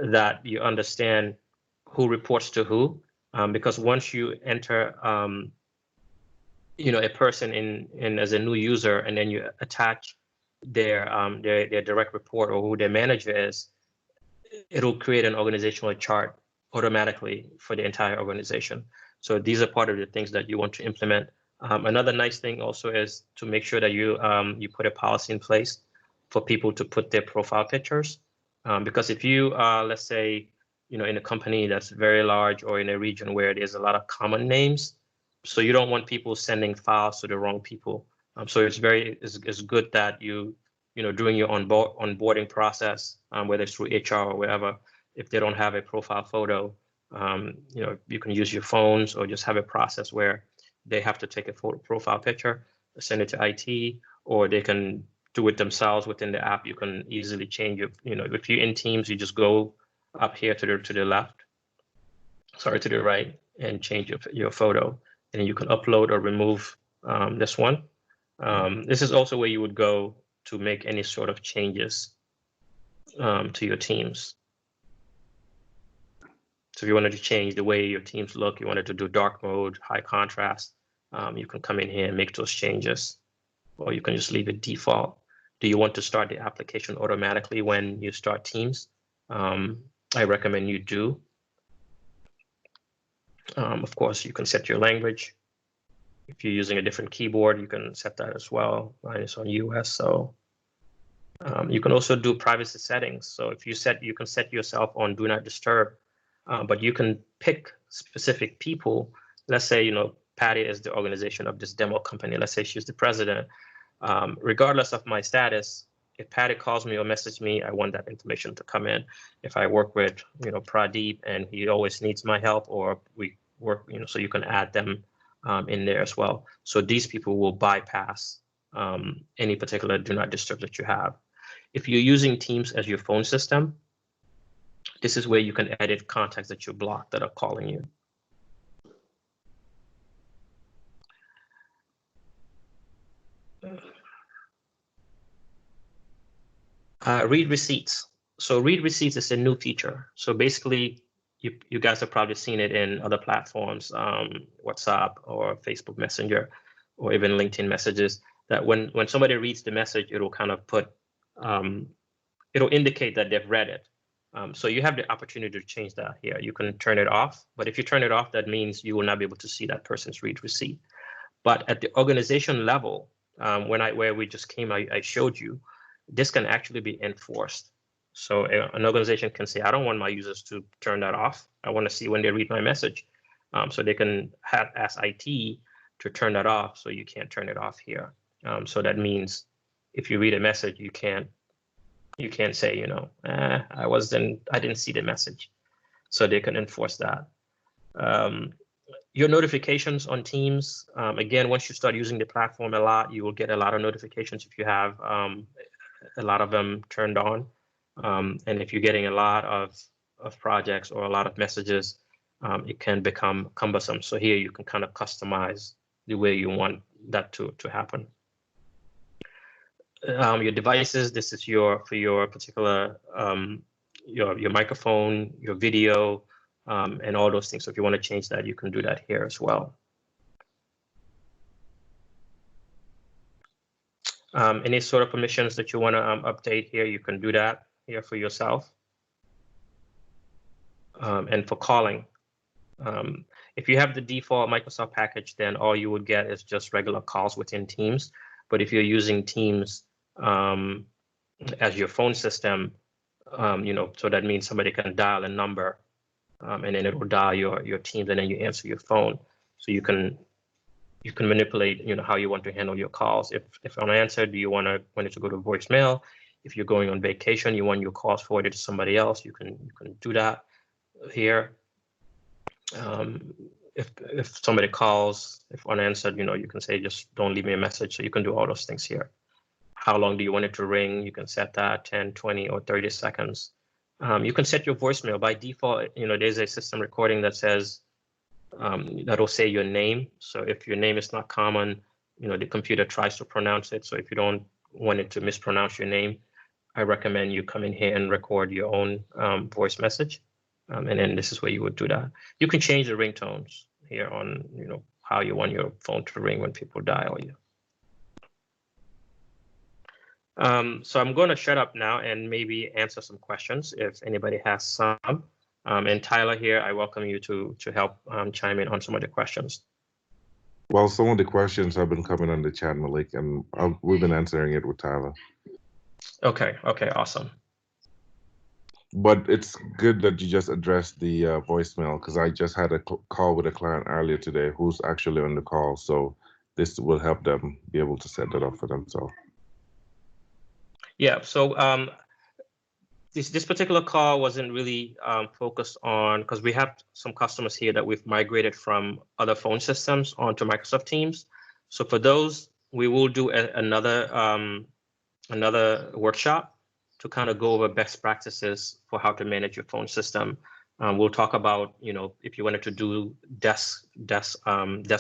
that you understand who reports to who, because once you enter a person in as a new user and then you attach their direct report or who their manager is, it'll create an organizational chart automatically for the entire organization. So these are part of the things that you want to implement. Another nice thing also is to make sure that you put a policy in place for people to put their profile pictures, because if you let's say in a company that's very large or in a region where there's a lot of common names, so you don't want people sending files to the wrong people. So it's good that during your onboarding process, whether it's through HR or whatever, if they don't have a profile photo, you can use your phones or just have a process where they have to take a photo profile picture, send it to IT, or they can do it themselves within the app. You can easily change your, if you're in Teams, you just go up here to the left, sorry, to the right, and change your photo, and you can upload or remove this one. This is also where you would go to make any sort of changes to your teams. So if you wanted to change the way your teams look, you wanted to do dark mode, high contrast, you can come in here and make those changes, or you can just leave it default. Do you want to start the application automatically when you start Teams? I recommend you do. Of course, you can set your language. If you're using a different keyboard, you can set that as well. Mine is on US, so you can also do privacy settings. So if you can set yourself on Do Not Disturb, but you can pick specific people. Let's say, Patty is the organization of this demo company. Let's say she's the president. Regardless of my status, if Patty calls me or messages me, I want that information to come in. If I work with, Pradeep and he always needs my help, or we work, so you can add them in there as well. So these people will bypass any particular Do Not Disturb that you have. If you're using Teams as your phone system, this is where you can edit contacts that you block that are calling you. Read receipts. So read receipts is a new feature. So basically, you guys have probably seen it in other platforms, WhatsApp or Facebook Messenger, or even LinkedIn messages, that when somebody reads the message, it'll kind of put, it'll indicate that they've read it. So you have the opportunity to change that here. You can turn it off, but if you turn it off, that means you will not be able to see that person's read receipt. But at the organization level, where we just came, I showed you, this can actually be enforced. So an organization can say, I don't want my users to turn that off. I want to see when they read my message. So they can ask IT to turn that off, so you can't turn it off here. So that means if you read a message, you can't say, I didn't see the message. So they can enforce that. Your notifications on Teams, again, once you start using the platform a lot, you will get a lot of notifications if you have a lot of them turned on. And if you're getting a lot of projects or a lot of messages, it can become cumbersome. So here you can kind of customize the way you want that to happen. Your devices, this is for your particular, your microphone, your video, and all those things. So if you want to change that, you can do that here as well. Any sort of permissions that you want to update here, you can do that here for yourself. And for calling, if you have the default Microsoft package, then all you would get is just regular calls within Teams. But if you're using Teams as your phone system, so that means somebody can dial a number, and then it will dial your Teams, and then you answer your phone. So you can manipulate, how you want to handle your calls. If unanswered, you want it to go to voicemail. If you're going on vacation, you want your calls forwarded to somebody else, you can do that here. If somebody calls, if unanswered, you can say just don't leave me a message. So you can do all those things here. How long do you want it to ring? You can set that 10, 20, or 30 seconds. You can set your voicemail by default. There's a system recording that says that'll say your name. So if your name is not common, the computer tries to pronounce it. So if you don't want it to mispronounce your name, I recommend you come in here and record your own voice message. And then this is where you would do that. You can change the ringtones here on, how you want your phone to ring when people dial you. So I'm going to shut up now and maybe answer some questions if anybody has some. And Tyler here, I welcome you to help chime in on some of the questions. Well, some of the questions have been coming on the chat, Malik, and we've been answering it with Tyler. Okay, awesome. But it's good that you just addressed the voicemail, because I just had a call with a client earlier today who's actually on the call. So this will help them be able to set that up for themselves. Yeah, so this particular call wasn't really focused on, because we have some customers here that we've migrated from other phone systems onto Microsoft Teams. So for those, we will do another workshop to kind of go over best practices for how to manage your phone system. We'll talk about, if you wanted to do desk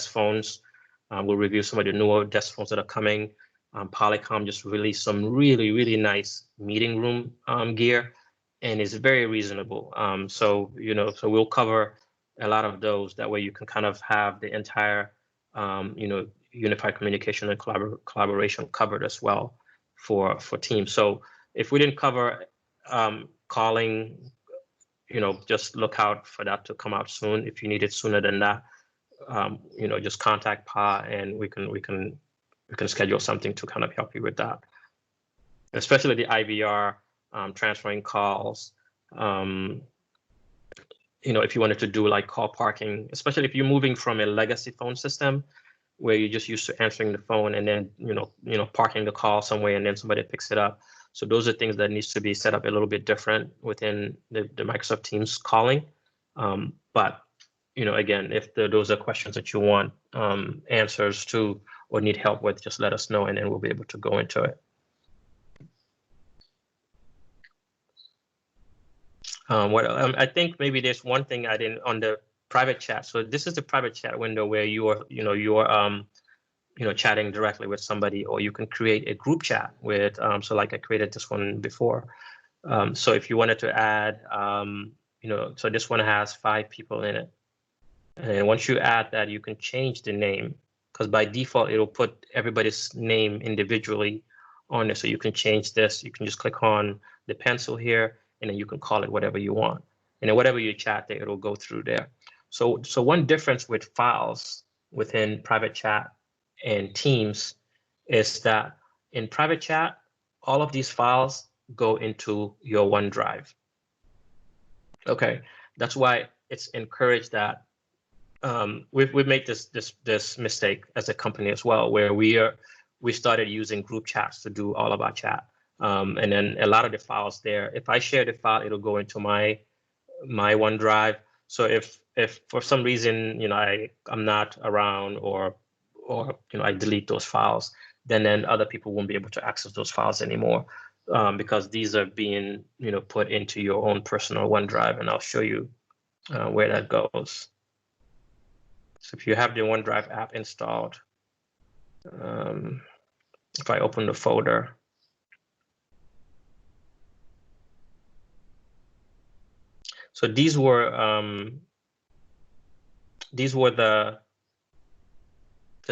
phones, we'll review some of the newer desk phones that are coming. Polycom just released some really, really nice meeting room gear, and it's very reasonable. So we'll cover a lot of those. That way you can kind of have the entire, unified communication and collaboration covered as well for Teams. So if we didn't cover calling, just look out for that to come out soon. If you need it sooner than that, just contact Pa, and we can schedule something to kind of help you with that. Especially the IVR, transferring calls. If you wanted to do like call parking, especially if you're moving from a legacy phone system where you're just used to answering the phone and then parking the call somewhere and then somebody picks it up. So those are things that needs to be set up a little bit different within the Microsoft Teams calling. But again, if those are questions that you want answers to or need help with, just let us know, and then we'll be able to go into it. I think maybe there's one thing I didn't on the private chat. So this is the private chat window where you are, chatting directly with somebody, or you can create a group chat with. So like I created this one before. So if you wanted to add, so this one has 5 people in it. And once you add that, you can change the name, because by default, it'll put everybody's name individually on there. So you can change this. You can just click on the pencil here, and then you can call it whatever you want. And then whatever you chat there, it'll go through there. So one difference with files within private chat and Teams is that in private chat, all of these files go into your OneDrive. Okay, that's why it's encouraged that we've made this mistake as a company as well, where we started using group chats to do all of our chat, and then a lot of the files there. If I share the file, it'll go into my OneDrive. So if for some reason I'm not around or I delete those files, then other people won't be able to access those files anymore, because these are being put into your own personal OneDrive, and I'll show you where that goes. So if you have the OneDrive app installed, if I open the folder, so So these were the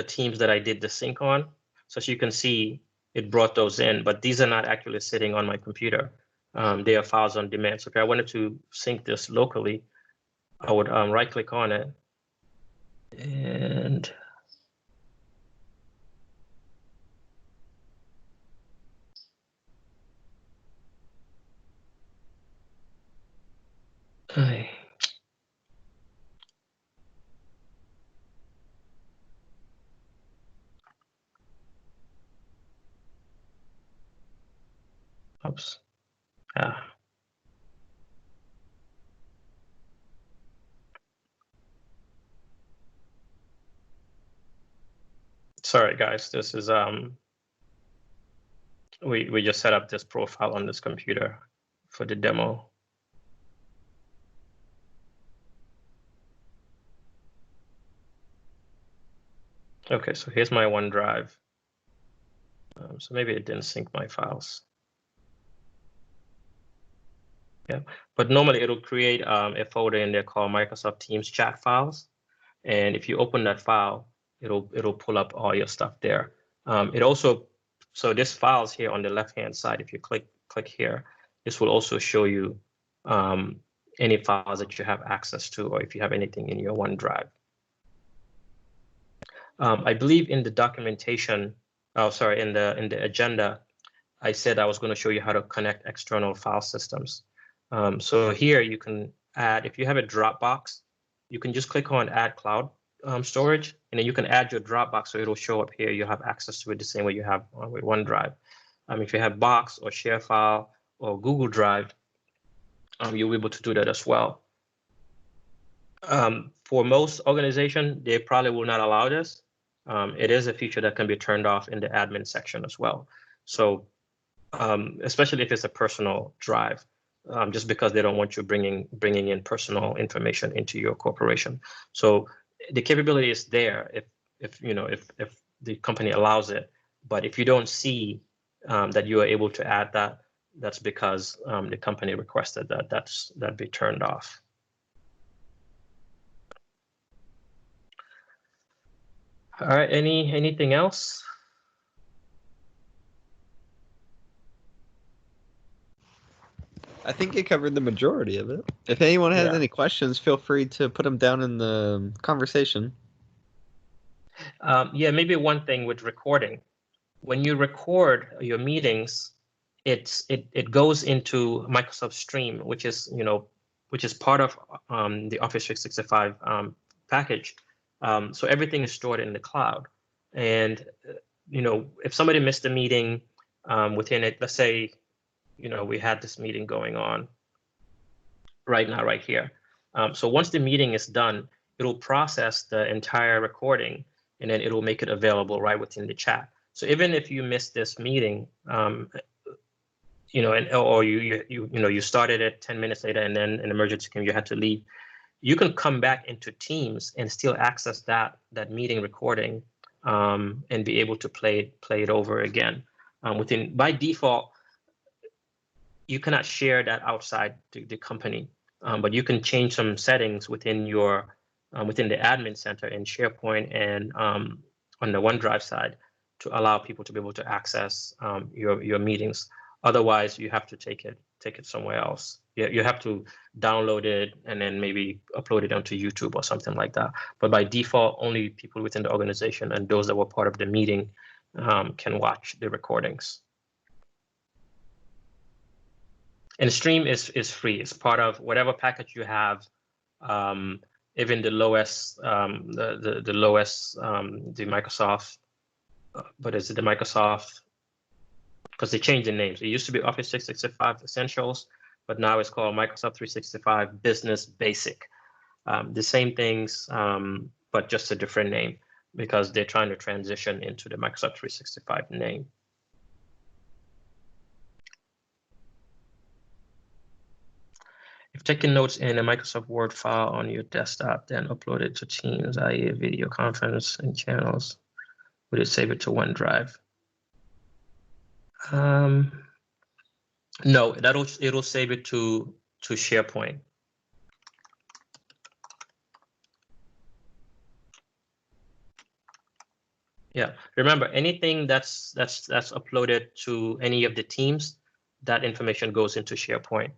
teams that I did the sync on. So as you can see, it brought those in, but these are not actually sitting on my computer. They are files on demand. So if I wanted to sync this locally, I would right click on it and oops. Sorry guys, this is we just set up this profile on this computer for the demo. Okay, so here's my OneDrive. So maybe it didn't sync my files. Yeah, but normally it'll create a folder in there called Microsoft Teams chat files. And if you open that file, it'll pull up all your stuff there. It also, so this files here on the left-hand side, if you click here, this will also show you any files that you have access to, or if you have anything in your OneDrive. I believe in the documentation, in the agenda, I said I was going to show you how to connect external file systems. So here you can add, if you have a Dropbox, you can just click on Add Cloud Storage, and then you can add your Dropbox, so it'll show up here. You'll have access to it the same way you have with OneDrive. If you have Box or ShareFile or Google Drive, you'll be able to do that as well. For most organizations, they probably will not allow this. It is a feature that can be turned off in the admin section as well. So especially if it's a personal drive, just because they don't want you bringing in personal information into your corporation. So the capability is there if the company allows it. But if you don't see that you are able to add that, that's because the company requested that be turned off. All right, anything else? I think you covered the majority of it. If anyone has Yeah. any questions, feel free to put them down in the conversation. Yeah, maybe one thing with recording. When you record your meetings, it goes into Microsoft Stream, which is part of the Office 365 package. So everything is stored in the cloud. And if somebody missed a meeting within it, let's say we had this meeting going on right now, right here. So once the meeting is done, it'll process the entire recording, and then it'll make it available right within the chat. So even if you missed this meeting, or you started it 10 minutes later, and then an emergency came, you had to leave, you can come back into Teams and still access that meeting recording and be able to play it over again. By default, you cannot share that outside the company, but you can change some settings within the admin center in SharePoint and on the OneDrive side to allow people to be able to access your meetings. Otherwise, you have to take it somewhere else. You have to download it and then maybe upload it onto YouTube or something like that. But by default, only people within the organization and those that were part of the meeting can watch the recordings. And Stream is free. It's part of whatever package you have. Even the lowest, the lowest, the Microsoft. But is it the Microsoft? Because they changed the names. It used to be Office 365 Essentials, but now it's called Microsoft 365 Business Basic. The same things, but just a different name because they're trying to transition into the Microsoft 365 name. If taking notes in a Microsoft Word file on your desktop, then upload it to Teams, i.e. a video conference and channels, would it save it to OneDrive? No, it'll save it to SharePoint. Yeah. Remember, anything that's uploaded to any of the teams, that information goes into SharePoint.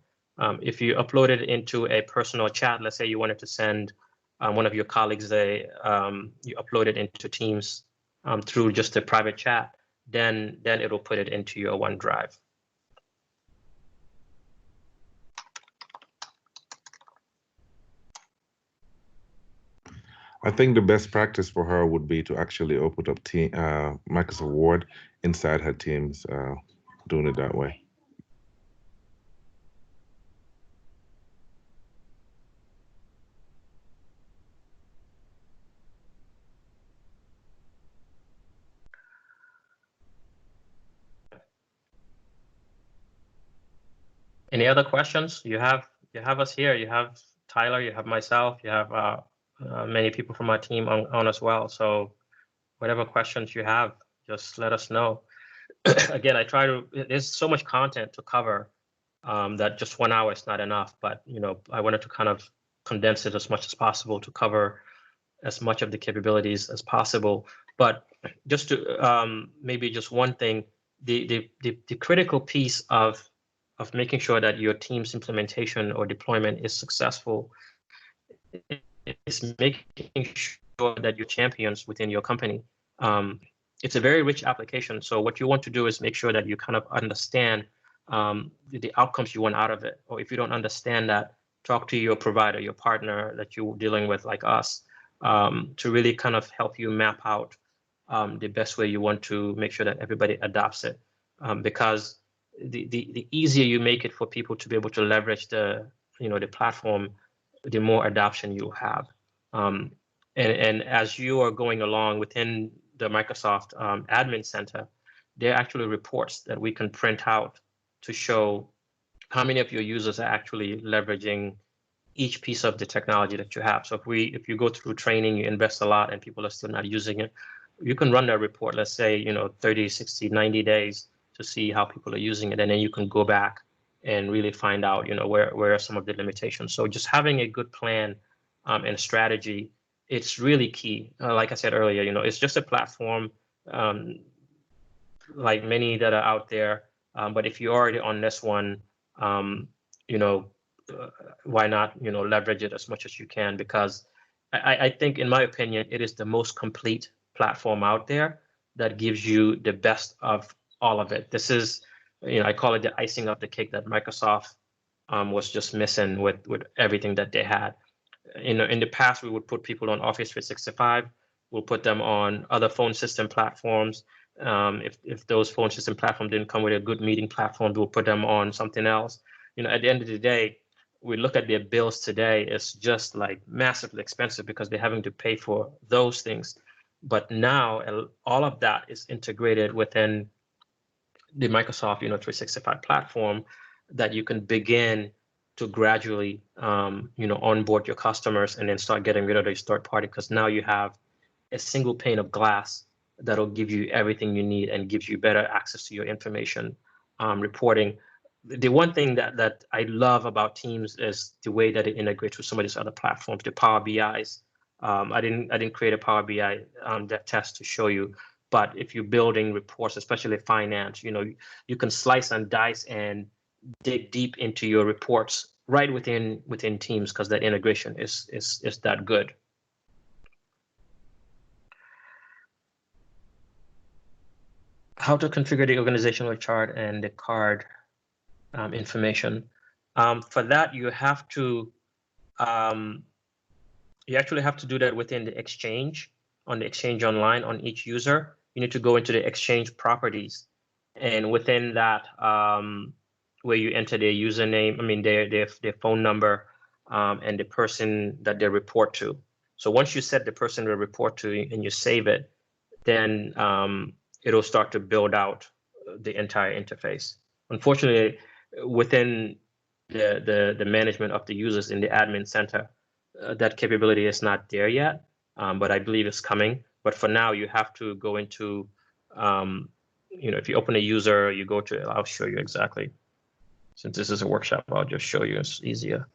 If you upload it into a personal chat, let's say you wanted to send one of your colleagues you upload it into Teams through just a private chat, then it'll put it into your OneDrive. I think the best practice for her would be to actually open up Microsoft Word inside her Teams, doing it that way. Any other questions? You have us here. You have Tyler. You have myself. You have many people from our team on as well. So whatever questions you have, just let us know. Again, there's so much content to cover that just 1 hour is not enough. But I wanted to kind of condense it as much as possible to cover as much of the capabilities as possible. But just to maybe just one thing, the critical piece of making sure that your team's implementation or deployment is successful is making sure that your champions within your company. It's a very rich application. So what you want to do is make sure that you kind of understand the outcomes you want out of it. Or if you don't understand that, talk to your provider, your partner that you're dealing with, like us, to really kind of help you map out the best way you want to make sure that everybody adopts it. Because the easier you make it for people to be able to leverage the platform, the more adoption you'll have. And as you are going along within the Microsoft Admin Center, there are actually reports that we can print out to show how many of your users are actually leveraging each piece of the technology that you have. So if you go through training, you invest a lot and people are still not using it, you can run that report, let's say, 30, 60, 90 days to see how people are using it. And then you can go back and really find out, where are some of the limitations. So just having a good plan and strategy, it's really key. Like I said earlier, it's just a platform like many that are out there. But if you're already on this one, why not, leverage it as much as you can? Because I think, in my opinion, it is the most complete platform out there that gives you the best of all of it. This is, I call it the icing of the cake that Microsoft was just missing with everything that they had. In the past, we would put people on Office 365. We'll put them on other phone system platforms. If those phone system platforms didn't come with a good meeting platform, we'll put them on something else. At the end of the day, we look at their bills today, it's just like massively expensive because they're having to pay for those things. But now all of that is integrated within the Microsoft 365 platform, that you can begin to gradually onboard your customers and then start getting rid of these third party, because now you have a single pane of glass that'll give you everything you need and gives you better access to your information reporting. The one thing that I love about Teams is the way that it integrates with some of these other platforms, the Power BIs. I didn't create a Power BI dev test to show you, but if you're building reports, especially finance, you can slice and dice and dig deep into your reports right within Teams, because that integration is that good. How to configure the organizational chart and the card information. For that, you have to you actually have to do that within the Exchange, on the Exchange Online, on each user. You need to go into the Exchange properties, and within that, where you enter their username, their phone number, and the person that they report to. So once you set the person to report to and you save it, then it'll start to build out the entire interface. Unfortunately, within the management of the users in the admin center, that capability is not there yet, but I believe it's coming. But for now, you have to go into, if you open a user, you go to, I'll show you exactly. Since this is a workshop, I'll just show you, it's easier.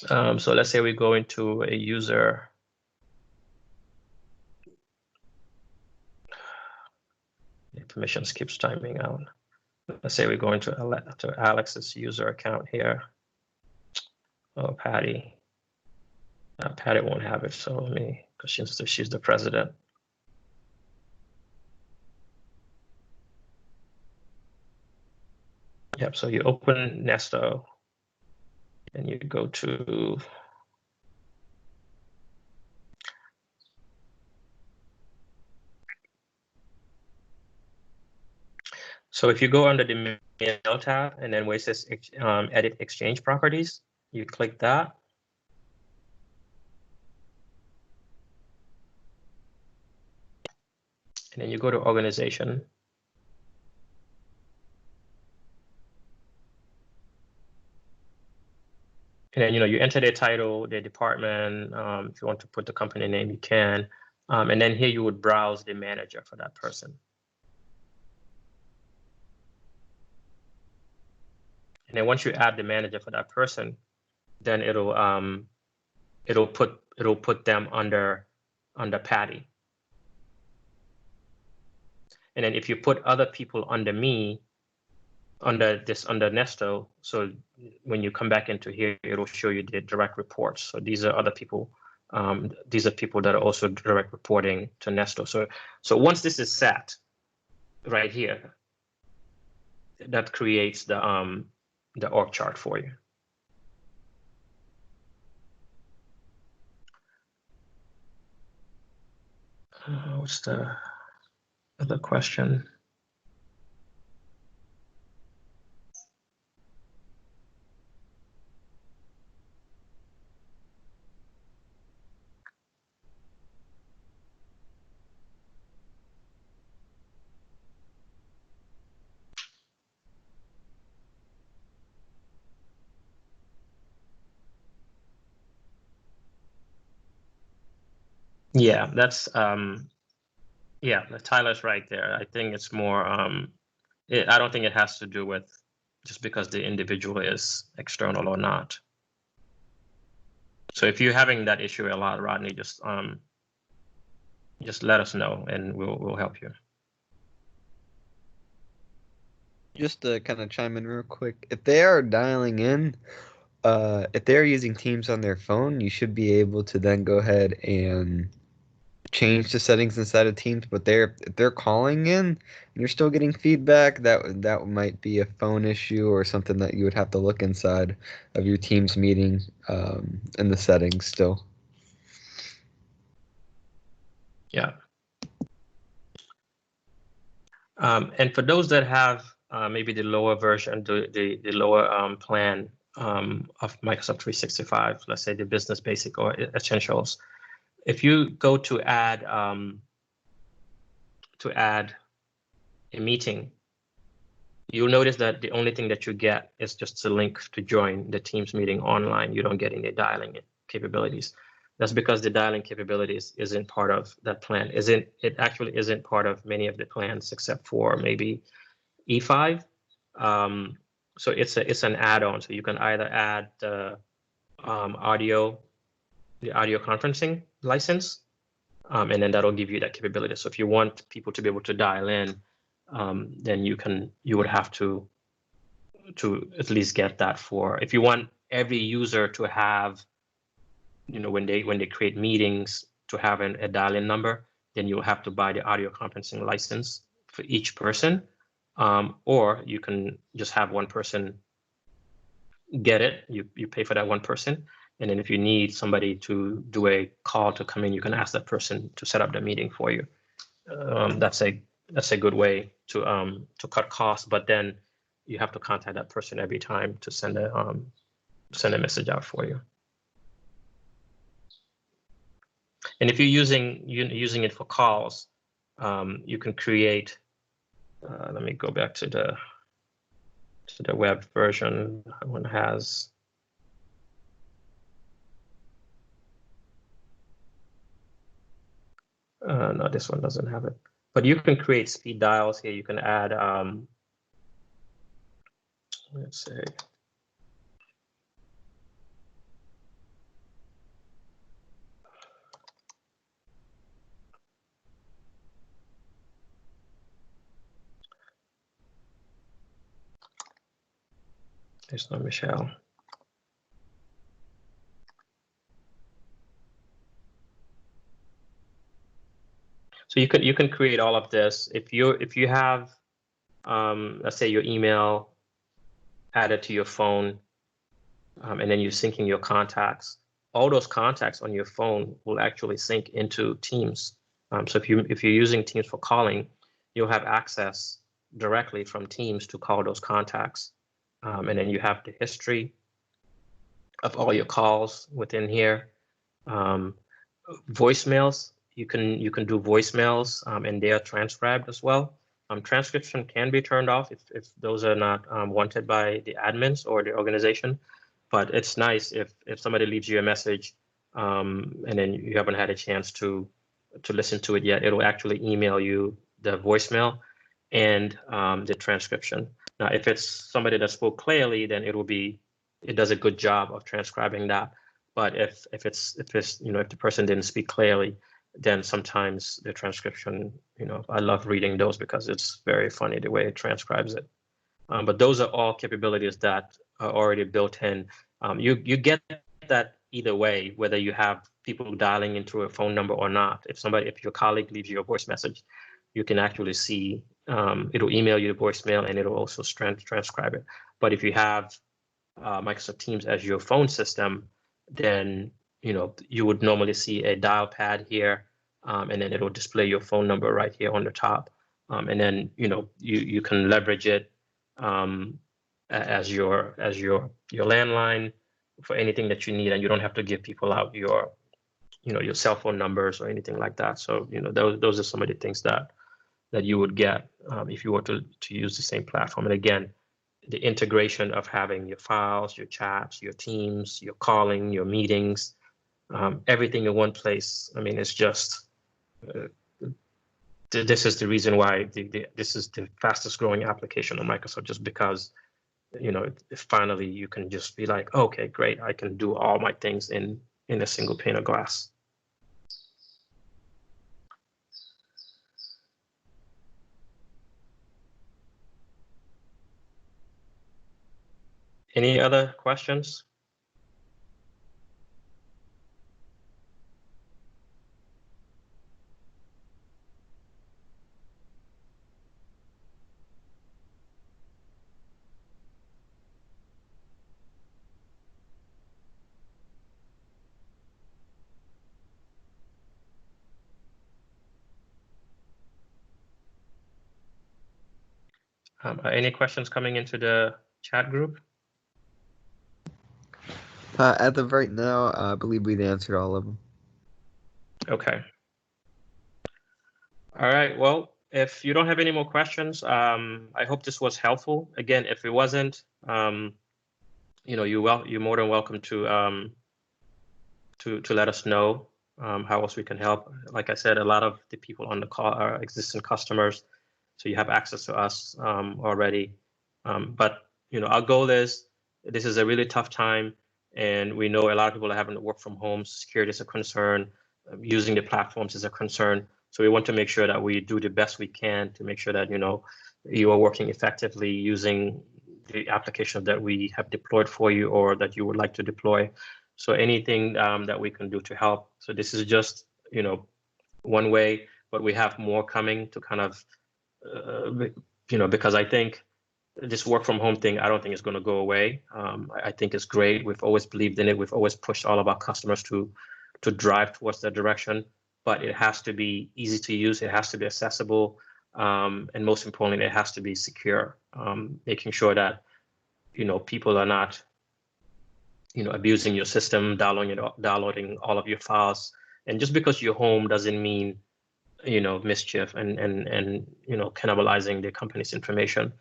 So let's say we go into a user. permissions keeps timing out. Let's say we're going to Alex's user account here. Oh, Patty. Patty won't have it, so let me, because she's the president. Yep, so you open Nesto and you go to so if you go under the mail tab and then where it says edit exchange properties, you click that. And then you go to organization. And then, you enter their title, their department. If you want to put the company name, you can. And then here you would browse the manager for that person. And then once you add the manager for that person, then it'll put them under Patty. And then if you put other people under me, under Nesto, so when you come back into here, it'll show you the direct reports. So these are other people. These are people that are also direct reporting to Nesto. So once this is set right here, that creates the org chart for you. What's the other question? Yeah, that's yeah, Tyler's right there. I think it's more I don't think it has to do with just because the individual is external or not. So if you're having that issue a lot, Rodney, just let us know and we'll help you. Just to kind of chime in real quick, if they are dialing in, if they're using Teams on their phone, you should be able to then go ahead and change the settings inside of Teams. But if they're calling in and you're still getting feedback, that might be a phone issue or something that you would have to look inside of your Teams meeting in the settings still. Yeah. And for those that have maybe the lower version, the lower plan of Microsoft 365, let's say the Business Basic or Essentials, if you go to add a meeting, you'll notice that the only thing that you get is just a link to join the Teams meeting online. You don't get any dialing capabilities. That's because the dialing capabilities isn't part of that plan. It actually isn't part of many of the plans except for maybe E5. So it's an add-on. So you can either add the audio conferencing license, and then that'll give you that capability. So if you want people to be able to dial in, then you would have to at least get that for, if you want every user to have, when they create meetings, to have a dial-in number, then you'll have to buy the audio conferencing license for each person, or you can just have one person get it. You pay for that one person, and then if you need somebody to do a call to come in, you can ask that person to set up the meeting for you. That's a good way to cut costs, but then you have to contact that person every time to send a message out for you. And if you're using it for calls, you can create. Let me go back to the web version. That one has. No, this one doesn't have it. But you can create speed dials here. You can add. Let's say. There's no Michelle. So you can create all of this if you have let's say your email added to your phone, and then you're syncing your contacts. All those contacts on your phone will actually sync into Teams. So if you're using Teams for calling, you'll have access directly from Teams to call those contacts, and then you have the history of all your calls within here. Voicemails, you can do voicemails, and they are transcribed as well. Transcription can be turned off if those are not wanted by the admins or the organization. But it's nice if somebody leaves you a message, and then you haven't had a chance to listen to it yet, it'll actually email you the voicemail and the transcription. Now, if it's somebody that spoke clearly, then it does a good job of transcribing that. But if the person didn't speak clearly, then sometimes the transcription, I love reading those because it's very funny the way it transcribes it. But those are all capabilities that are already built in. You get that either way, whether you have people dialing into a phone number or not. If your colleague leaves you a voice message, you can actually see, it'll email you the voicemail and it'll also transcribe it. But if you have Microsoft Teams as your phone system, then you would normally see a dial pad here, and then it'll display your phone number right here on the top, and then you can leverage it as your landline for anything that you need, and you don't have to give people out your cell phone numbers or anything like that. So those are some of the things that you would get if you were to use the same platform. And again, the integration of having your files, your chats, your teams, your calling, your meetings, everything in one place. I mean, it's just this is the reason why this is the fastest growing application on Microsoft, just because finally you can just be like, okay, great, I can do all my things in a single pane of glass. Any other questions? Any questions coming into the chat group? As of right now, I believe we've answered all of them. Okay. All right. Well, if you don't have any more questions, I hope this was helpful. Again, if it wasn't, you're more than welcome to let us know how else we can help. Like I said, a lot of the people on the call are existing customers, so you have access to us already. But our goal is, this is a really tough time, and we know a lot of people are having to work from home. Security is a concern. Using the platforms is a concern. So we want to make sure that we do the best we can to make sure that you are working effectively using the application that we have deployed for you or that you would like to deploy. So anything that we can do to help. So this is just one way, but we have more coming to kind of because I think this work from home thing, I don't think it's going to go away. I think it's great. We've always believed in it. We've always pushed all of our customers to drive towards that direction, but it has to be easy to use. It has to be accessible. And most importantly, it has to be secure, making sure that, people are not, abusing your system, downloading all of your files. And just because you're home doesn't mean, mischief and cannibalizing the company's information.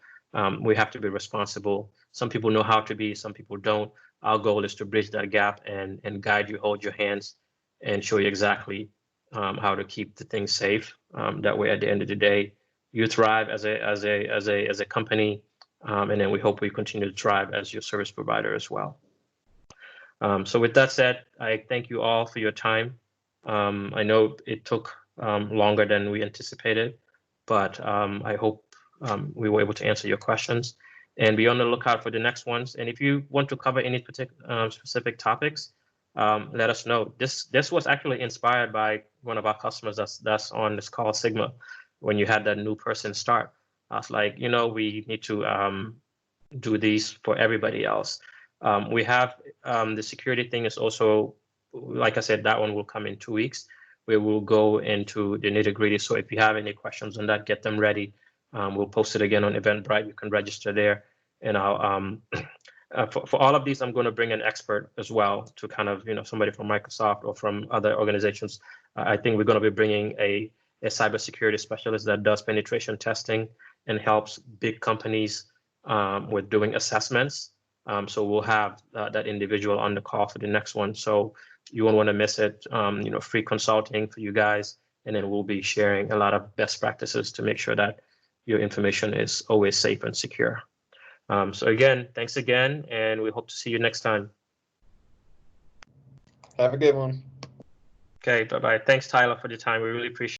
We have to be responsible. Some people know how to be, some people don't. Our goal is to bridge that gap and guide you, hold your hands, and show you exactly how to keep the things safe. That way, at the end of the day, you thrive as a company, and then we hope we continue to thrive as your service provider as well. So with that said, I thank you all for your time. I know it took longer than we anticipated, but I hope we were able to answer your questions. and be on the lookout for the next ones. And if you want to cover any particular specific topics, let us know. This was actually inspired by one of our customers that's on this call, Sigma. When you had that new person start, I was like, we need to do these for everybody else. We have the security thing is also, like I said, that one will come in 2 weeks. We will go into the nitty-gritty. So if you have any questions on that, get them ready. We'll post it again on Eventbrite. You can register there. And I'll for all of these, I'm going to bring an expert as well to kind of, somebody from Microsoft or from other organizations. I think we're going to be bringing a cybersecurity specialist that does penetration testing and helps big companies with doing assessments. So we'll have that individual on the call for the next one. So you won't want to miss it. Free consulting for you guys. And then we'll be sharing a lot of best practices to make sure that your information is always safe and secure. So again, thanks again, and we hope to see you next time. Have a good one. Okay, bye-bye. Thanks, Tyler, for the time. We really appreciate it.